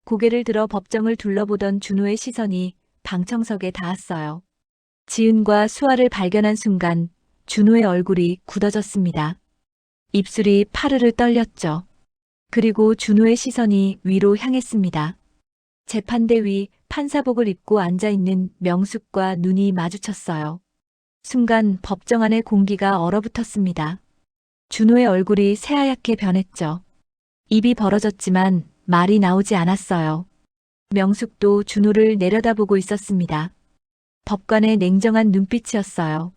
고개를 들어 법정을 둘러보던 준호의 시선이 방청석에 닿았어요. 지은과 수아를 발견한 순간 준호의 얼굴이 굳어졌습니다. 입술이 파르르 떨렸죠. 그리고 준호의 시선이 위로 향했습니다. 재판대 위 판사복을 입고 앉아있는 명숙과 눈이 마주쳤어요. 순간 법정 안의 공기가 얼어붙었습니다. 준호의 얼굴이 새하얗게 변했죠. 입이 벌어졌지만 말이 나오지 않았어요. 명숙도 준호를 내려다보고 있었습니다. 법관의 냉정한 눈빛이었어요.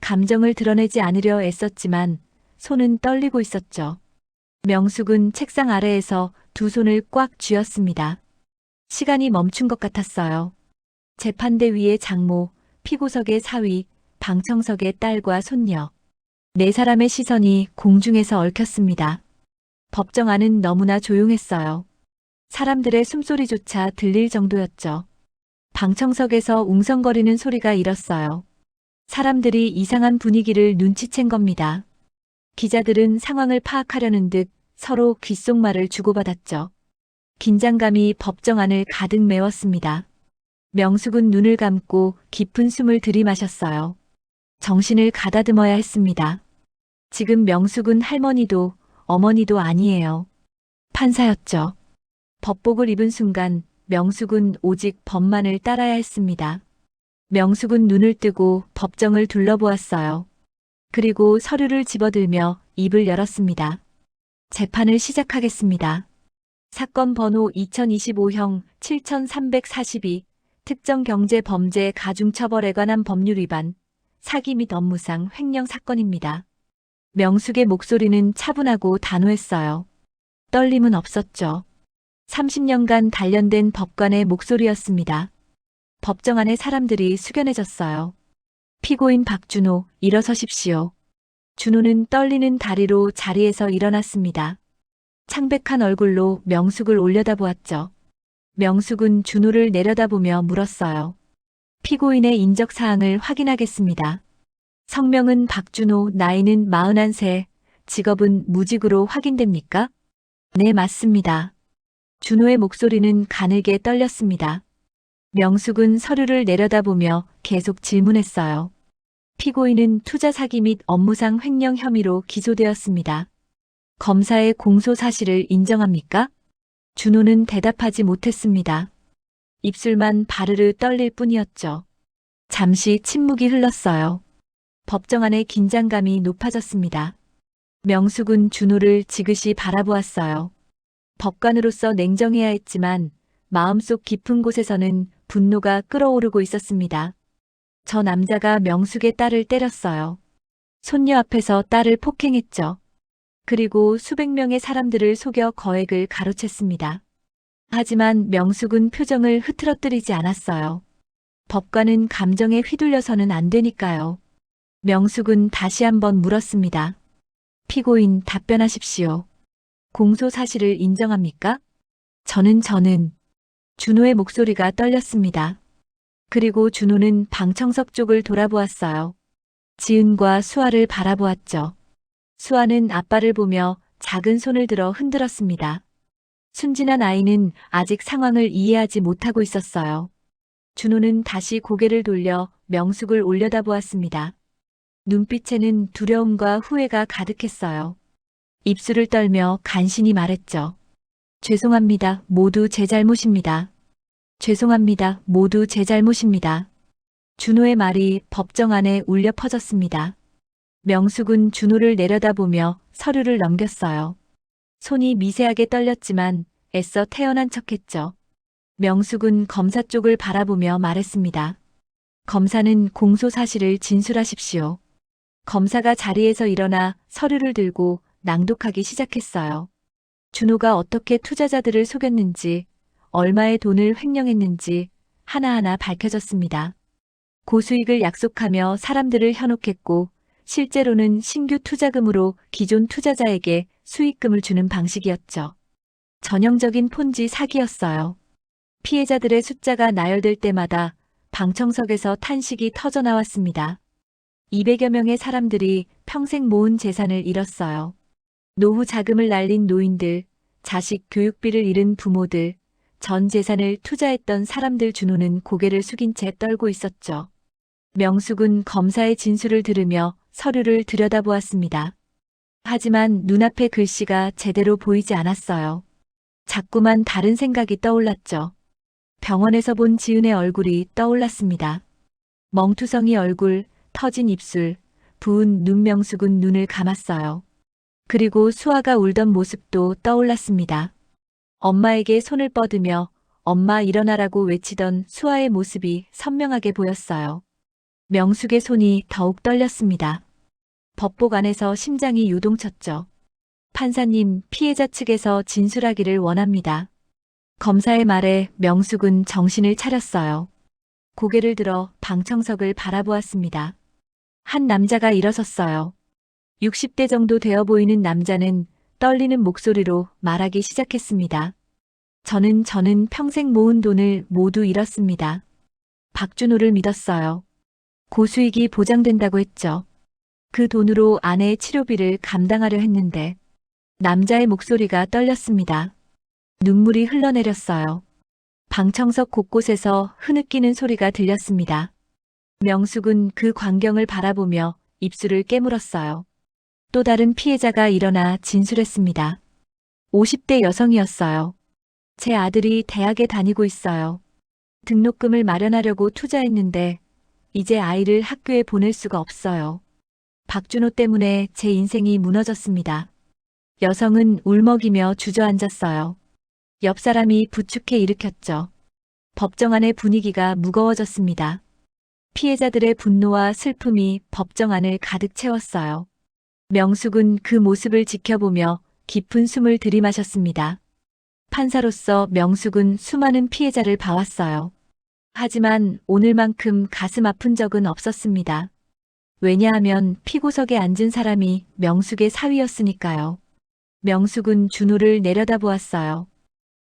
감정을 드러내지 않으려 애썼지만 손은 떨리고 있었죠. 명숙은 책상 아래에서 두 손을 꽉 쥐었습니다. 시간이 멈춘 것 같았어요. 재판대 위의 장모, 피고석의 사위, 방청석의 딸과 손녀. 네 사람의 시선이 공중에서 얽혔습니다. 법정 안은 너무나 조용했어요. 사람들의 숨소리조차 들릴 정도였죠. 방청석에서 웅성거리는 소리가 일었어요. 사람들이 이상한 분위기를 눈치챈 겁니다. 기자들은 상황을 파악하려는 듯 서로 귓속말을 주고받았죠. 긴장감이 법정 안을 가득 메웠습니다. 명숙은 눈을 감고 깊은 숨을 들이마셨어요. 정신을 가다듬어야 했습니다. 지금 명숙은 할머니도 어머니도 아니에요. 판사였죠. 법복을 입은 순간 명숙은 오직 법만을 따라야 했습니다. 명숙은 눈을 뜨고 법정을 둘러보았어요. 그리고 서류를 집어들며 입을 열었습니다. 재판을 시작하겠습니다. 사건 번호 2025형 7342 특정경제범죄 가중처벌에 관한 법률 위반, 사기 및 업무상 횡령 사건입니다. 명숙의 목소리는 차분하고 단호했어요. 떨림은 없었죠. 30년간 단련된 법관의 목소리였습니다. 법정 안의 사람들이 숙연해졌어요. 피고인 박준호, 일어서십시오. 준호는 떨리는 다리로 자리에서 일어났습니다. 창백한 얼굴로 명숙을 올려다보았죠. 명숙은 준호를 내려다보며 물었어요. 피고인의 인적사항을 확인하겠습니다. 성명은 박준호, 나이는 41세, 직업은 무직으로 확인됩니까? 네, 맞습니다. 준호의 목소리는 가늘게 떨렸습니다. 명숙은 서류를 내려다보며 계속 질문했어요. 피고인은 투자 사기 및 업무상 횡령 혐의로 기소되었습니다. 검사의 공소 사실을 인정합니까? 준호는 대답하지 못했습니다. 입술만 바르르 떨릴 뿐이었죠. 잠시 침묵이 흘렀어요. 법정 안의 긴장감이 높아졌습니다. 명숙은 준호를 지그시 바라보았어요. 법관으로서 냉정해야 했지만 마음속 깊은 곳에서는 분노가 끓어오르고 있었습니다. 저 남자가 명숙의 딸을 때렸어요. 손녀 앞에서 딸을 폭행했죠. 그리고 수백 명의 사람들을 속여 거액을 가로챘습니다. 하지만 명숙은 표정을 흐트러뜨리지 않았어요. 법관은 감정에 휘둘려서는 안 되니까요. 명숙은 다시 한번 물었습니다. 피고인 답변하십시오. 공소 사실을 인정합니까? 저는 준호의 목소리가 떨렸습니다. 그리고 준호는 방청석 쪽을 돌아보았어요. 지은과 수아를 바라보았죠. 수아는 아빠를 보며 작은 손을 들어 흔들었습니다. 순진한 아이는 아직 상황을 이해하지 못하고 있었어요. 준호는 다시 고개를 돌려 명숙을 올려다보았습니다. 눈빛에는 두려움과 후회가 가득했어요. 입술을 떨며 간신히 말했죠. 죄송합니다. 모두 제 잘못입니다. 죄송합니다. 모두 제 잘못입니다. 준호의 말이 법정 안에 울려 퍼졌습니다. 명숙은 준호를 내려다보며 서류를 넘겼어요. 손이 미세하게 떨렸지만 애써 태연한 척했죠. 명숙은 검사 쪽을 바라보며 말했습니다. 검사는 공소 사실을 진술하십시오. 검사가 자리에서 일어나 서류를 들고 낭독하기 시작했어요. 준호가 어떻게 투자자들을 속였는지, 얼마의 돈을 횡령했는지 하나하나 밝혀졌습니다. 고수익을 약속하며 사람들을 현혹했고 실제로는 신규 투자금으로 기존 투자자에게 수익금을 주는 방식이었죠. 전형적인 폰지 사기였어요. 피해자들의 숫자가 나열될 때마다 방청석에서 탄식이 터져나왔습니다. 200여 명의 사람들이 평생 모은 재산을 잃었어요. 노후 자금을 날린 노인들, 자식 교육비를 잃은 부모들, 전 재산을 투자했던 사람들. 준호는 고개를 숙인 채 떨고 있었죠. 명숙은 검사의 진술을 들으며 서류를 들여다보았습니다. 하지만 눈앞의 글씨가 제대로 보이지 않았어요. 자꾸만 다른 생각이 떠올랐죠. 병원에서 본 지은의 얼굴이 떠올랐습니다. 멍투성이 얼굴, 터진 입술, 부은 눈. 명숙은 눈을 감았어요. 그리고 수아가 울던 모습도 떠올랐습니다. 엄마에게 손을 뻗으며 엄마 일어나라고 외치던 수아의 모습이 선명하게 보였어요. 명숙의 손이 더욱 떨렸습니다. 법복 안에서 심장이 요동쳤죠. 판사님, 피해자 측에서 진술하기를 원합니다. 검사의 말에 명숙은 정신을 차렸어요. 고개를 들어 방청석을 바라보았습니다. 한 남자가 일어섰어요. 60대 정도 되어 보이는 남자는 떨리는 목소리로 말하기 시작했습니다. 저는 평생 모은 돈을 모두 잃었습니다. 박준호를 믿었어요. 고수익이 보장된다고 했죠. 그 돈으로 아내의 치료비를 감당하려 했는데 남자의 목소리가 떨렸습니다. 눈물이 흘러내렸어요. 방청석 곳곳에서 흐느끼는 소리가 들렸습니다. 명숙은 그 광경을 바라보며 입술을 깨물었어요. 또 다른 피해자가 일어나 진술했습니다. 50대 여성이었어요. 제 아들이 대학에 다니고 있어요. 등록금을 마련하려고 투자했는데 이제 아이를 학교에 보낼 수가 없어요. 박준호 때문에 제 인생이 무너졌습니다. 여성은 울먹이며 주저앉았어요. 옆 사람이 부축해 일으켰죠. 법정 안의 분위기가 무거워졌습니다. 피해자들의 분노와 슬픔이 법정 안을 가득 채웠어요. 명숙은 그 모습을 지켜보며 깊은 숨을 들이마셨습니다. 판사로서 명숙은 수많은 피해자를 봐왔어요. 하지만 오늘만큼 가슴 아픈 적은 없었습니다. 왜냐하면 피고석에 앉은 사람이 명숙의 사위였으니까요. 명숙은 준호를 내려다보았어요.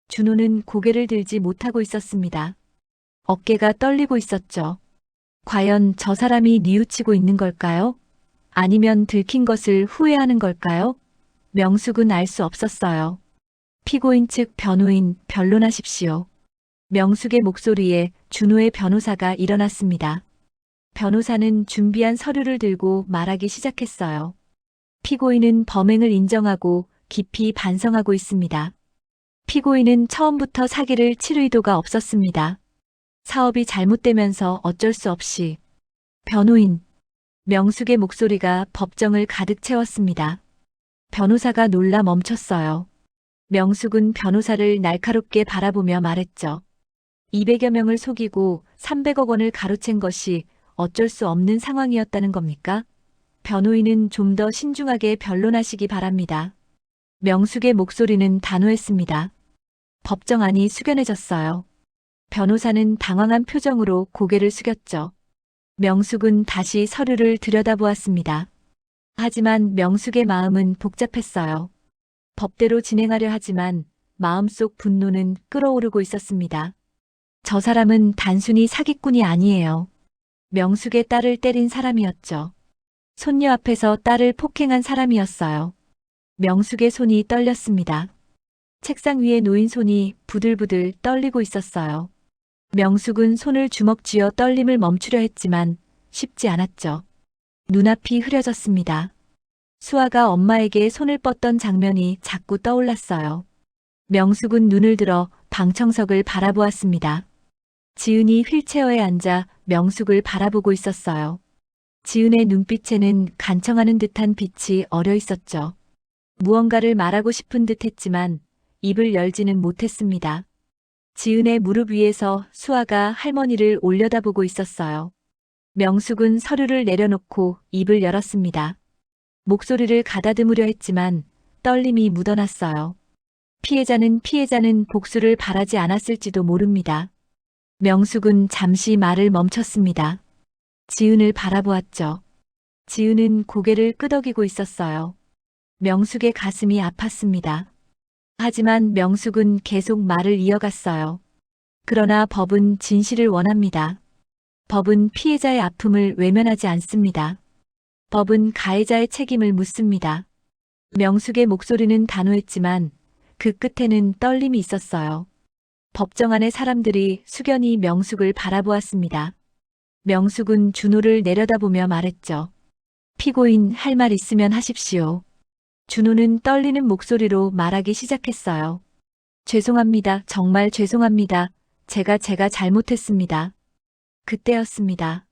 준호는 고개를 들지 못하고 있었습니다. 어깨가 떨리고 있었죠. 과연 저 사람이 뉘우치고 있는 걸까요? 아니면 들킨 것을 후회하는 걸까요? 명숙은 알 수 없었어요. 피고인 측 변호인, 변론하십시오. 명숙의 목소리에 준호의 변호사가 일어났습니다. 변호사는 준비한 서류를 들고 말하기 시작했어요. 피고인은 범행을 인정하고 깊이 반성하고 있습니다. 피고인은 처음부터 사기를 칠 의도가 없었습니다. 사업이 잘못되면서 어쩔 수 없이. 변호인. 명숙의 목소리가 법정을 가득 채웠습니다. 변호사가 놀라 멈췄어요. 명숙은 변호사를 날카롭게 바라보며 말했죠. 200여 명을 속이고 300억 원을 가로챈 것이 어쩔 수 없는 상황이었다는 겁니까? 변호인은 좀 더 신중하게 변론하시기 바랍니다. 명숙의 목소리는 단호했습니다. 법정 안이 숙연해졌어요. 변호사는 당황한 표정으로 고개를 숙였죠. 명숙은 다시 서류를 들여다보았습니다. 하지만 명숙의 마음은 복잡했어요. 법대로 진행하려 하지만 마음속 분노는 끓어오르고 있었습니다. 저 사람은 단순히 사기꾼이 아니에요. 명숙의 딸을 때린 사람이었죠. 손녀 앞에서 딸을 폭행한 사람이었어요. 명숙의 손이 떨렸습니다. 책상 위에 놓인 손이 부들부들 떨리고 있었어요. 명숙은 손을 주먹 쥐어 떨림을 멈추려 했지만 쉽지 않았죠. 눈앞이 흐려졌습니다. 수아가 엄마에게 손을 뻗던 장면이 자꾸 떠올랐어요. 명숙은 눈을 들어 방청석을 바라보았습니다. 지은이 휠체어에 앉아 명숙을 바라보고 있었어요. 지은의 눈빛에는 간청하는 듯한 빛이 어려 있었죠. 무언가를 말하고 싶은 듯 했지만 입을 열지는 못했습니다. 지은의 무릎 위에서 수아가 할머니를 올려다보고 있었어요. 명숙은 서류를 내려놓고 입을 열었습니다. 목소리를 가다듬으려 했지만 떨림이 묻어났어요. 피해자는 복수를 바라지 않았을지도 모릅니다. 명숙은 잠시 말을 멈췄습니다. 지은을 바라보았죠. 지은은 고개를 끄덕이고 있었어요. 명숙의 가슴이 아팠습니다. 하지만 명숙은 계속 말을 이어갔어요. 그러나 법은 진실을 원합니다. 법은 피해자의 아픔을 외면하지 않습니다. 법은 가해자의 책임을 묻습니다. 명숙의 목소리는 단호했지만 그 끝에는 떨림이 있었어요. 법정 안의 사람들이 숙연히 명숙을 바라보았습니다. 명숙은 준호를 내려다보며 말했죠. 피고인 할 말 있으면 하십시오. 준호는 떨리는 목소리로 말하기 시작했어요. 죄송합니다. 정말 죄송합니다. 제가 잘못했습니다. 그때였습니다.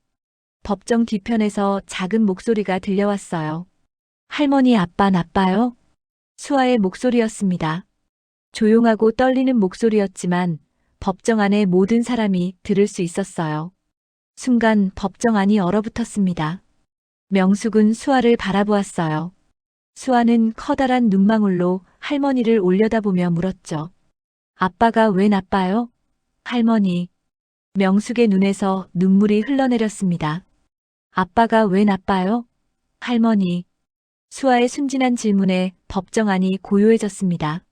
법정 뒤편에서 작은 목소리가 들려왔어요. 할머니, 아빠 나빠요? 수아의 목소리였습니다. 조용하고 떨리는 목소리였지만 법정 안의 모든 사람이 들을 수 있었어요. 순간 법정 안이 얼어붙었습니다. 명숙은 수아를 바라보았어요. 수아는 커다란 눈망울로 할머니를 올려다보며 물었죠. 아빠가 왜 나빠요? 할머니. 명숙의 눈에서 눈물이 흘러내렸습니다. 아빠가 왜 나빠요? 할머니. 수아의 순진한 질문에 법정 안이 고요해졌습니다.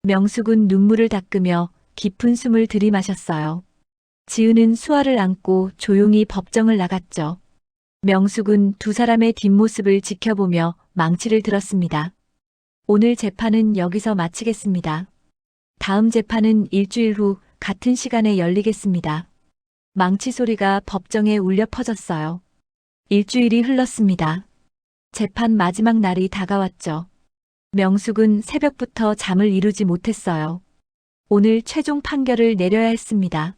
명숙은 눈물을 닦으며 깊은 숨을 들이마셨어요. 지은은 수아를 안고 조용히 법정을 나갔죠. 명숙은 두 사람의 뒷모습을 지켜보며 망치를 들었습니다. 오늘 재판은 여기서 마치겠습니다. 다음 재판은 일주일 후 같은 시간에 열리겠습니다. 망치 소리가 법정에 울려 퍼졌어요. 일주일이 흘렀습니다. 재판 마지막 날이 다가왔죠. 명숙은 새벽부터 잠을 이루지 못했어요. 오늘 최종 판결을 내려야 했습니다.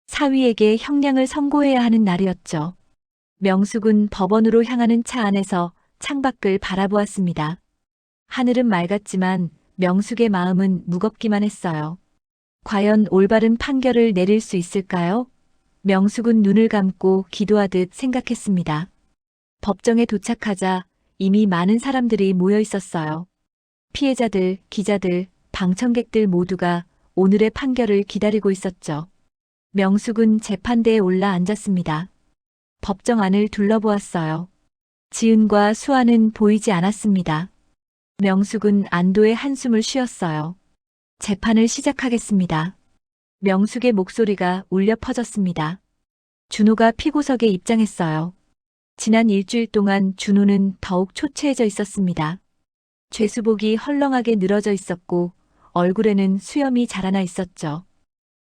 사위에게 형량을 선고해야 하는 날이었죠. 명숙은 법원으로 향하는 차 안에서 창밖을 바라보았습니다. 하늘은 맑았지만 명숙의 마음은 무겁기만 했어요. 과연 올바른 판결을 내릴 수 있을까요? 명숙은 눈을 감고 기도하듯 생각했습니다. 법정에 도착하자 이미 많은 사람들이 모여 있었어요. 피해자들, 기자들, 방청객들 모두가 오늘의 판결을 기다리고 있었죠. 명숙은 재판대에 올라 앉았습니다. 법정 안을 둘러보았어요. 지은과 수아는 보이지 않았습니다. 명숙은 안도의 한숨을 쉬었어요. 재판을 시작하겠습니다. 명숙의 목소리가 울려 퍼졌습니다. 준호가 피고석에 입장했어요. 지난 일주일 동안 준호는 더욱 초췌해져 있었습니다. 죄수복이 헐렁하게 늘어져 있었고 얼굴에는 수염이 자라나 있었죠.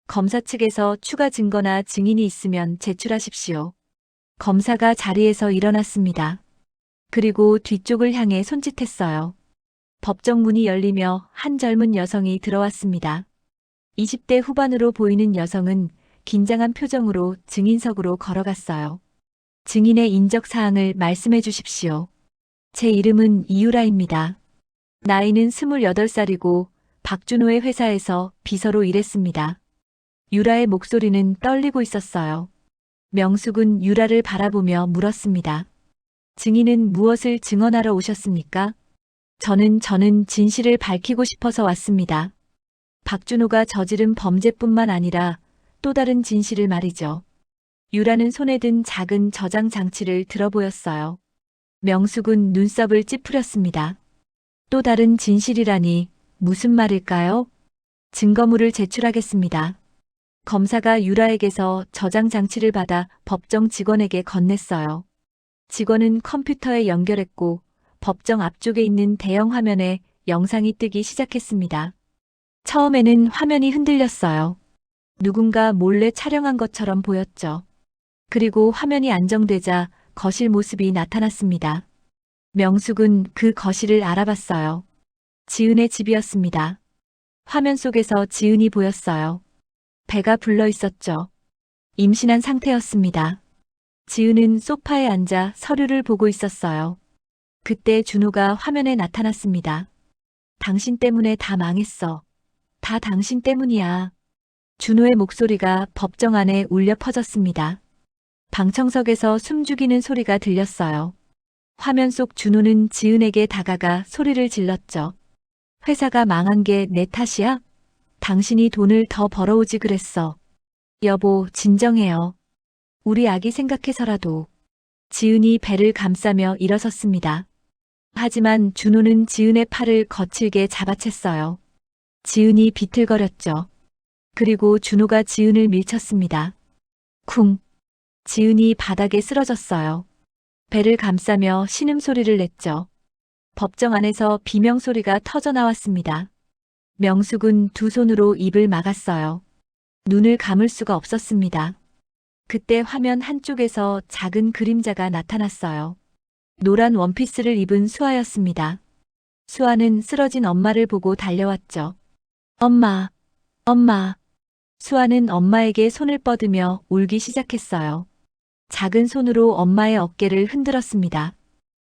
검사 측에서 추가 증거나 증인이 있으면 제출하십시오. 검사가 자리에서 일어났습니다. 그리고 뒤쪽을 향해 손짓했어요. 법정 문이 열리며 한 젊은 여성이 들어왔습니다. 20대 후반으로 보이는 여성은 긴장한 표정으로 증인석으로 걸어갔어요. 증인의 인적 사항을 말씀해 주십시오. 제 이름은 이유라입니다. 나이는 28살이고 박준호의 회사에서 비서로 일했습니다. 유라의 목소리는 떨리고 있었어요. 명숙은 유라를 바라보며 물었습니다. 증인은 무엇을 증언하러 오셨습니까? 저는 진실을 밝히고 싶어서 왔습니다. 박준호가 저지른 범죄뿐만 아니라 또 다른 진실을 말이죠. 유라는 손에 든 작은 저장 장치를 들어 보였어요. 명숙은 눈썹을 찌푸렸습니다. 또 다른 진실이라니 무슨 말일까요? 증거물을 제출하겠습니다. 검사가 유라에게서 저장 장치를 받아 법정 직원에게 건넸어요. 직원은 컴퓨터에 연결했고 법정 앞쪽에 있는 대형 화면에 영상이 뜨기 시작했습니다. 처음에는 화면이 흔들렸어요. 누군가 몰래 촬영한 것처럼 보였죠. 그리고 화면이 안정되자 거실 모습이 나타났습니다. 명숙은 그 거실을 알아봤어요. 지은의 집이었습니다. 화면 속에서 지은이 보였어요. 배가 불러 있었죠. 임신한 상태였습니다. 지은은 소파에 앉아 서류를 보고 있었어요. 그때 준호가 화면에 나타났습니다. 당신 때문에 다 망했어. 다 당신 때문이야. 준호의 목소리가 법정 안에 울려 퍼졌습니다. 방청석에서 숨죽이는 소리가 들렸어요. 화면 속 준호는 지은에게 다가가 소리를 질렀죠. 회사가 망한 게 내 탓이야? 당신이 돈을 더 벌어오지 그랬어. 여보, 진정해요. 우리 아기 생각해서라도. 지은이 배를 감싸며 일어섰습니다. 하지만 준호는 지은의 팔을 거칠게 잡아챘어요. 지은이 비틀거렸죠. 그리고 준호가 지은을 밀쳤습니다. 쿵. 지은이 바닥에 쓰러졌어요. 배를 감싸며 신음소리를 냈죠. 법정 안에서 비명소리가 터져나왔습니다. 명숙은 두 손으로 입을 막았어요. 눈을 감을 수가 없었습니다. 그때 화면 한쪽에서 작은 그림자가 나타났어요. 노란 원피스를 입은 수아였습니다. 수아는 쓰러진 엄마를 보고 달려왔죠. 엄마, 엄마. 수아는 엄마에게 손을 뻗으며 울기 시작했어요. 작은 손으로 엄마의 어깨를 흔들었습니다.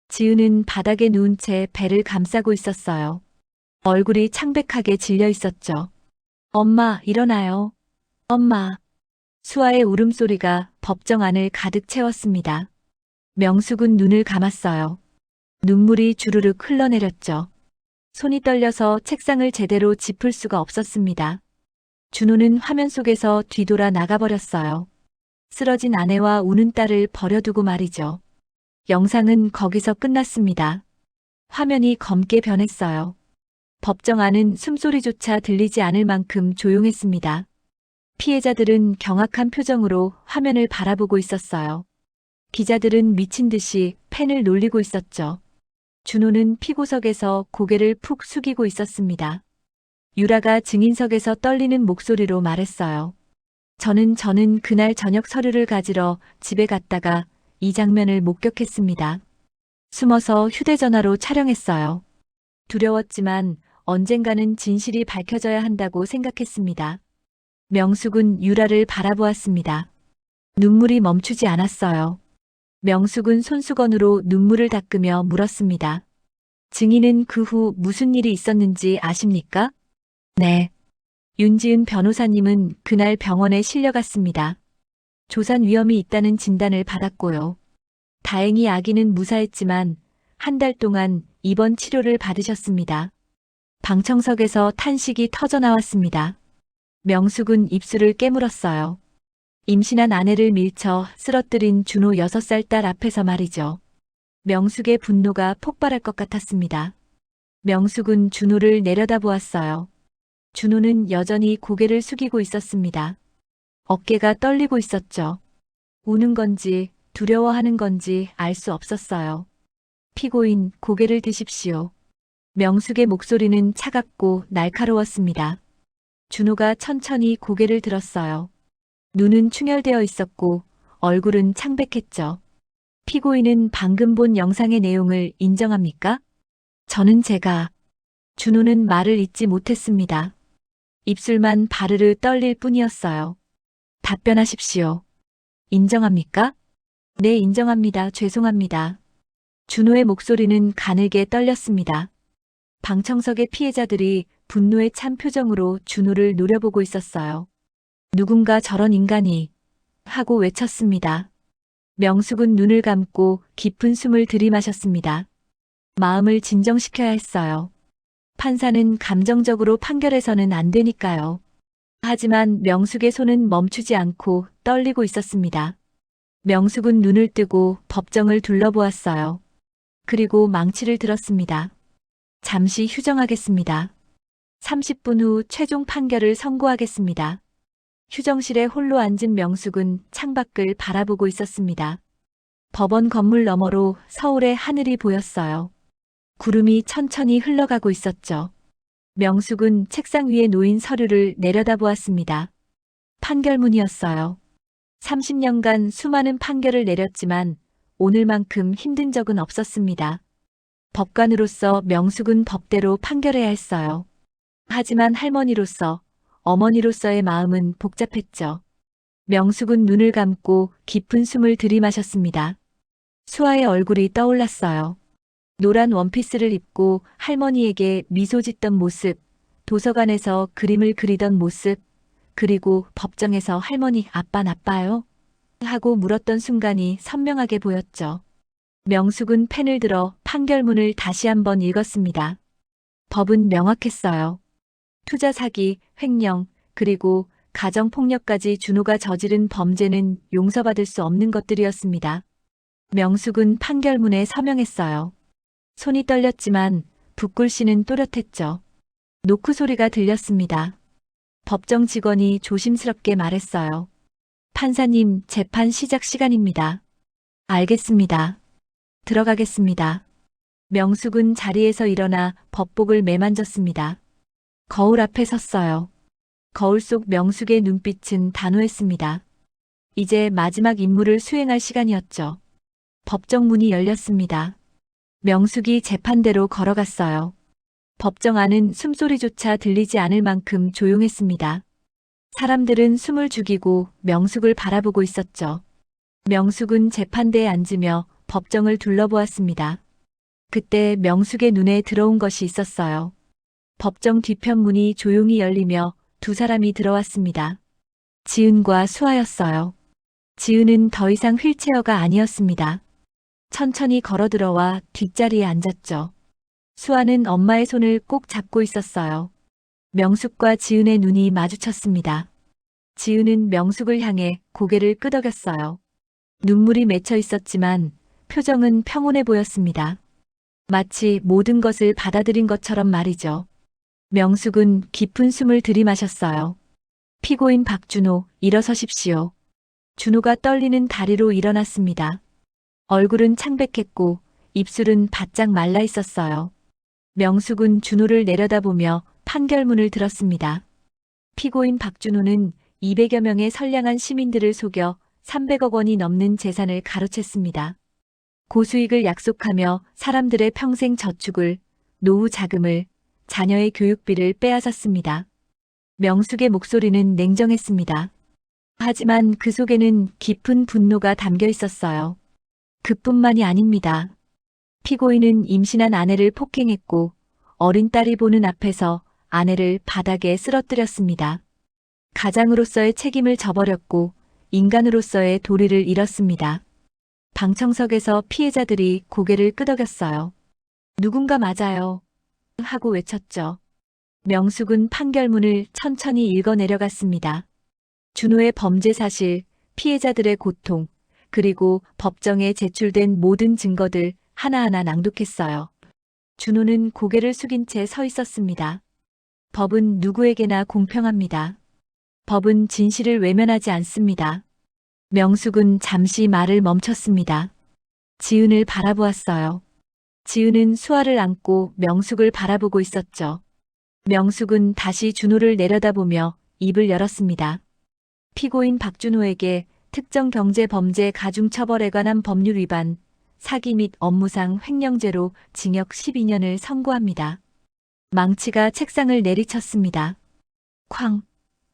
지우는 바닥에 누운 채 배를 감싸고 있었어요. 얼굴이 창백하게 질려 있었죠. 엄마, 일어나요. 엄마. 수아의 울음소리가 법정 안을 가득 채웠습니다. 명숙은 눈을 감았어요. 눈물이 주르륵 흘러내렸죠. 손이 떨려서 책상을 제대로 짚을 수가 없었습니다. 준호는 화면 속에서 뒤돌아 나가버렸어요. 쓰러진 아내와 우는 딸을 버려두고 말이죠. 영상은 거기서 끝났습니다. 화면이 검게 변했어요. 법정 안은 숨소리조차 들리지 않을 만큼 조용했습니다. 피해자들은 경악한 표정으로 화면을 바라보고 있었어요. 기자들은 미친 듯이 펜을 놀리고 있었죠. 준호는 피고석에서 고개를 푹 숙이고 있었습니다. 유라가 증인석에서 떨리는 목소리로 말했어요. 저는 그날 저녁 서류를 가지러 집에 갔다가 이 장면을 목격했습니다. 숨어서 휴대전화로 촬영했어요. 두려웠지만 언젠가는 진실이 밝혀져야 한다고 생각했습니다. 명숙은 유라를 바라보았습니다. 눈물이 멈추지 않았어요. 명숙은 손수건으로 눈물을 닦으며 물었습니다. 증인은 그 후 무슨 일이 있었는지 아십니까? 네. 윤지은 변호사님은 그날 병원에 실려갔습니다. 조산 위험이 있다는 진단을 받았고요. 다행히 아기는 무사했지만 한 달 동안 입원 치료를 받으셨습니다. 방청석에서 탄식이 터져나왔습니다. 명숙은 입술을 깨물었어요. 임신한 아내를 밀쳐 쓰러뜨린 준호 6살 딸 앞에서 말이죠. 명숙의 분노가 폭발할 것 같았습니다. 명숙은 준호를 내려다보았어요. 준호는 여전히 고개를 숙이고 있었습니다. 어깨가 떨리고 있었죠. 우는 건지 두려워하는 건지 알 수 없었어요. 피고인, 고개를 드십시오. 명숙의 목소리는 차갑고 날카로웠습니다. 준호가 천천히 고개를 들었어요. 눈은 충혈되어 있었고 얼굴은 창백했죠. 피고인은 방금 본 영상의 내용을 인정합니까? 준호는 말을 잇지 못했습니다. 입술만 바르르 떨릴 뿐이었어요. 답변하십시오. 인정합니까? 네, 인정합니다. 죄송합니다. 준호의 목소리는 가늘게 떨렸습니다. 방청석의 피해자들이 분노에 찬 표정으로 준호를 노려보고 있었어요. 누군가 저런 인간이 하고 외쳤습니다. 명숙은 눈을 감고 깊은 숨을 들이마셨습니다. 마음을 진정시켜야 했어요. 판사는 감정적으로 판결해서는 안 되니까요. 하지만 명숙의 손은 멈추지 않고 떨리고 있었습니다. 명숙은 눈을 뜨고 법정을 둘러보았어요. 그리고 망치를 들었습니다. 잠시 휴정하겠습니다. 30분 후 최종 판결을 선고하겠습니다. 휴정실에 홀로 앉은 명숙은 창밖을 바라보고 있었습니다. 법원 건물 너머로 서울의 하늘이 보였어요. 구름이 천천히 흘러가고 있었죠. 명숙은 책상 위에 놓인 서류를 내려다보았습니다. 판결문이었어요. 30년간 수많은 판결을 내렸지만 오늘만큼 힘든 적은 없었습니다. 법관으로서 명숙은 법대로 판결해야 했어요. 하지만 할머니로서, 어머니로서의 마음은 복잡했죠. 명숙은 눈을 감고 깊은 숨을 들이마셨습니다. 수아의 얼굴이 떠올랐어요. 노란 원피스를 입고 할머니에게 미소 짓던 모습, 도서관에서 그림을 그리던 모습, 그리고 법정에서 할머니 아빠 나빠요? 하고 물었던 순간이 선명하게 보였죠. 명숙은 펜을 들어 판결문을 다시 한번 읽었습니다. 법은 명확했어요. 투자 사기, 횡령, 그리고 가정폭력까지 준호가 저지른 범죄는 용서받을 수 없는 것들이었습니다. 명숙은 판결문에 서명했어요. 손이 떨렸지만 붓글씨는 또렷했죠. 노크 소리가 들렸습니다. 법정 직원이 조심스럽게 말했어요. 판사님, 재판 시작 시간입니다. 알겠습니다. 들어가겠습니다. 명숙은 자리에서 일어나 법복을 매만졌습니다. 거울 앞에 섰어요. 거울 속 명숙의 눈빛은 단호했습니다. 이제 마지막 임무를 수행할 시간이었죠. 법정 문이 열렸습니다. 명숙이 재판대로 걸어갔어요. 법정 안은 숨소리조차 들리지 않을 만큼 조용했습니다. 사람들은 숨을 죽이고 명숙을 바라보고 있었죠. 명숙은 재판대에 앉으며 법정을 둘러보았습니다. 그때 명숙의 눈에 들어온 것이 있었어요. 법정 뒤편 문이 조용히 열리며 두 사람이 들어왔습니다. 지은과 수아였어요. 지은은 더 이상 휠체어가 아니었습니다. 천천히 걸어 들어와 뒷자리에 앉았죠. 수아는 엄마의 손을 꼭 잡고 있었어요. 명숙과 지은의 눈이 마주쳤습니다. 지은은 명숙을 향해 고개를 끄덕였어요. 눈물이 맺혀 있었지만 표정은 평온해 보였습니다. 마치 모든 것을 받아들인 것처럼 말이죠. 명숙은 깊은 숨을 들이마셨어요. 피고인 박준호, 일어서십시오. 준호가 떨리는 다리로 일어났습니다. 얼굴은 창백했고 입술은 바짝 말라 있었어요. 명숙은 준호를 내려다보며 판결문을 들었습니다. 피고인 박준호는 200여 명의 선량한 시민들을 속여 300억 원이 넘는 재산을 가로챘습니다. 고수익을 약속하며 사람들의 평생 저축을, 노후 자금을, 자녀의 교육비를 빼앗았습니다. 명숙의 목소리는 냉정했습니다. 하지만 그 속에는 깊은 분노가 담겨 있었어요. 그뿐만이 아닙니다. 피고인은 임신한 아내를 폭행했고 어린 딸이 보는 앞에서 아내를 바닥에 쓰러뜨렸습니다. 가장으로서의 책임을 저버렸고 인간으로서의 도리를 잃었습니다. 방청석에서 피해자들이 고개를 끄덕였어요. 누군가 맞아요. 하고 외쳤죠. 명숙은 판결문을 천천히 읽어 내려갔습니다. 준호의 범죄 사실, 피해자들의 고통, 그리고 법정에 제출된 모든 증거들 하나하나 낭독했어요. 준호는 고개를 숙인 채 서 있었습니다. 법은 누구에게나 공평합니다. 법은 진실을 외면하지 않습니다. 명숙은 잠시 말을 멈췄습니다. 지은을 바라보았어요. 지은은 수아를 안고 명숙을 바라보고 있었죠. 명숙은 다시 준호를 내려다보며 입을 열었습니다. 피고인 박준호에게 특정 경제범죄 가중처벌에 관한 법률 위반, 사기 및 업무상 횡령죄로 징역 12년을 선고합니다. 망치가 책상을 내리쳤습니다. 쾅!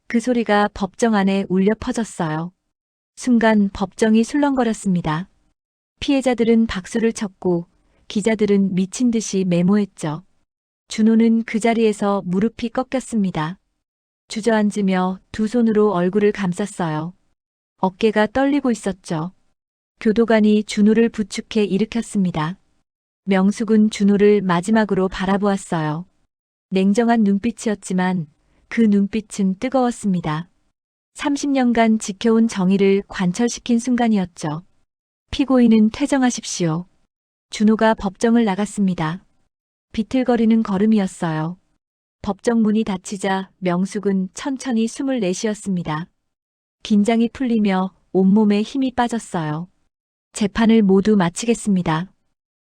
그 소리가 법정 안에 울려 퍼졌어요. 순간 법정이 술렁거렸습니다. 피해자들은 박수를 쳤고 기자들은 미친 듯이 메모했죠. 준호는 그 자리에서 무릎이 꺾였습니다. 주저앉으며 두 손으로 얼굴을 감쌌어요. 어깨가 떨리고 있었죠. 교도관이 준호를 부축해 일으켰습니다. 명숙은 준호를 마지막으로 바라보았어요. 냉정한 눈빛이었지만 그 눈빛은 뜨거웠습니다. 30년간 지켜온 정의를 관철시킨 순간이었죠. 피고인은 퇴정하십시오. 준호가 법정을 나갔습니다. 비틀거리는 걸음이었어요. 법정 문이 닫히자 명숙은 천천히 숨을 내쉬었습니다. 긴장이 풀리며 온몸에 힘이 빠졌어요. 재판을 모두 마치겠습니다.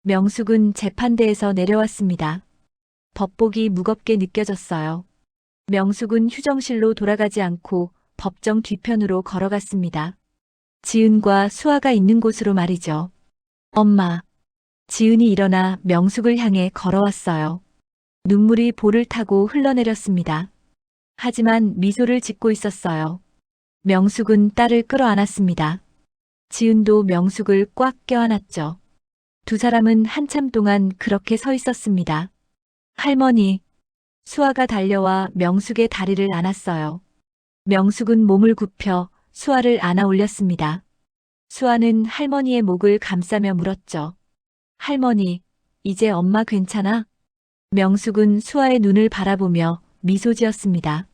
명숙은 재판대에서 내려왔습니다. 법복이 무겁게 느껴졌어요. 명숙은 휴정실로 돌아가지 않고 법정 뒤편으로 걸어갔습니다. 지은과 수아가 있는 곳으로 말이죠. 엄마. 지은이 일어나 명숙을 향해 걸어왔어요. 눈물이 볼을 타고 흘러내렸습니다. 하지만 미소를 짓고 있었어요. 명숙은 딸을 끌어안았습니다. 지은도 명숙을 꽉 껴안았죠. 두 사람은 한참 동안 그렇게 서 있었습니다. 할머니. 수아가 달려와 명숙의 다리를 안았어요. 명숙은 몸을 굽혀 수아를 안아 올렸습니다. 수아는 할머니의 목을 감싸며 물었죠. 할머니, 이제 엄마 괜찮아? 명숙은 수아의 눈을 바라보며 미소 지었습니다.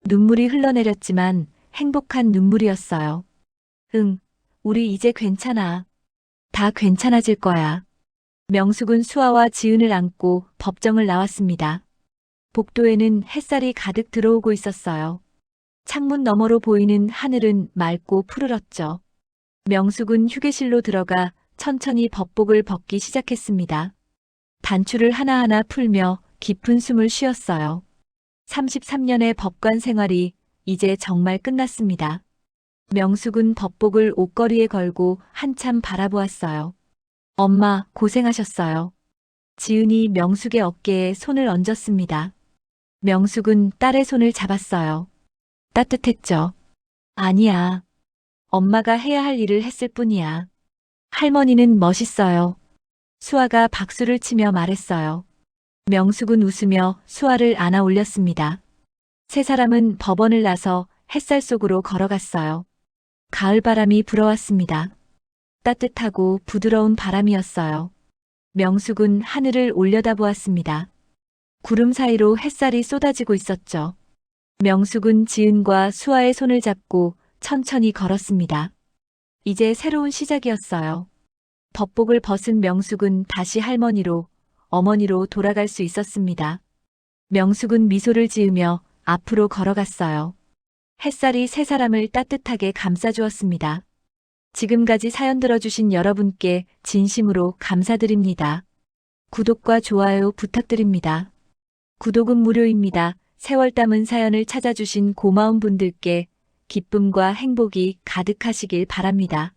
눈물이 흘러내렸지만 행복한 눈물이었어요. 응, 우리 이제 괜찮아. 다 괜찮아질 거야. 명숙은 수아와 지은을 안고 법정을 나왔습니다. 복도에는 햇살이 가득 들어오고 있었어요. 창문 너머로 보이는 하늘은 맑고 푸르렀죠. 명숙은 휴게실로 들어가 천천히 법복을 벗기 시작했습니다. 단추를 하나하나 풀며 깊은 숨을 쉬었어요. 33년의 법관 생활이 이제 정말 끝났습니다. 명숙은 법복을 옷걸이에 걸고 한참 바라보았어요. 엄마, 고생하셨어요. 지은이 명숙의 어깨에 손을 얹었습니다. 명숙은 딸의 손을 잡았어요. 따뜻했죠. 아니야. 엄마가 해야 할 일을 했을 뿐이야. 할머니는 멋있어요. 수아가 박수를 치며 말했어요. 명숙은 웃으며 수아를 안아 올렸습니다. 세 사람은 법원을 나서 햇살 속으로 걸어갔어요. 가을바람이 불어왔습니다. 따뜻하고 부드러운 바람이었어요. 명숙은 하늘을 올려다보았습니다. 구름 사이로 햇살이 쏟아지고 있었죠. 명숙은 지은과 수아의 손을 잡고 천천히 걸었습니다. 이제 새로운 시작이었어요. 법복을 벗은 명숙은 다시 할머니로, 어머니로 돌아갈 수 있었습니다. 명숙은 미소를 지으며 앞으로 걸어갔어요. 햇살이 세 사람을 따뜻하게 감싸주었습니다. 지금까지 사연 들어주신 여러분께 진심으로 감사드립니다. 구독과 좋아요 부탁드립니다. 구독은 무료입니다. 세월 담은 사연을 찾아주신 고마운 분들께 기쁨과 행복이 가득하시길 바랍니다.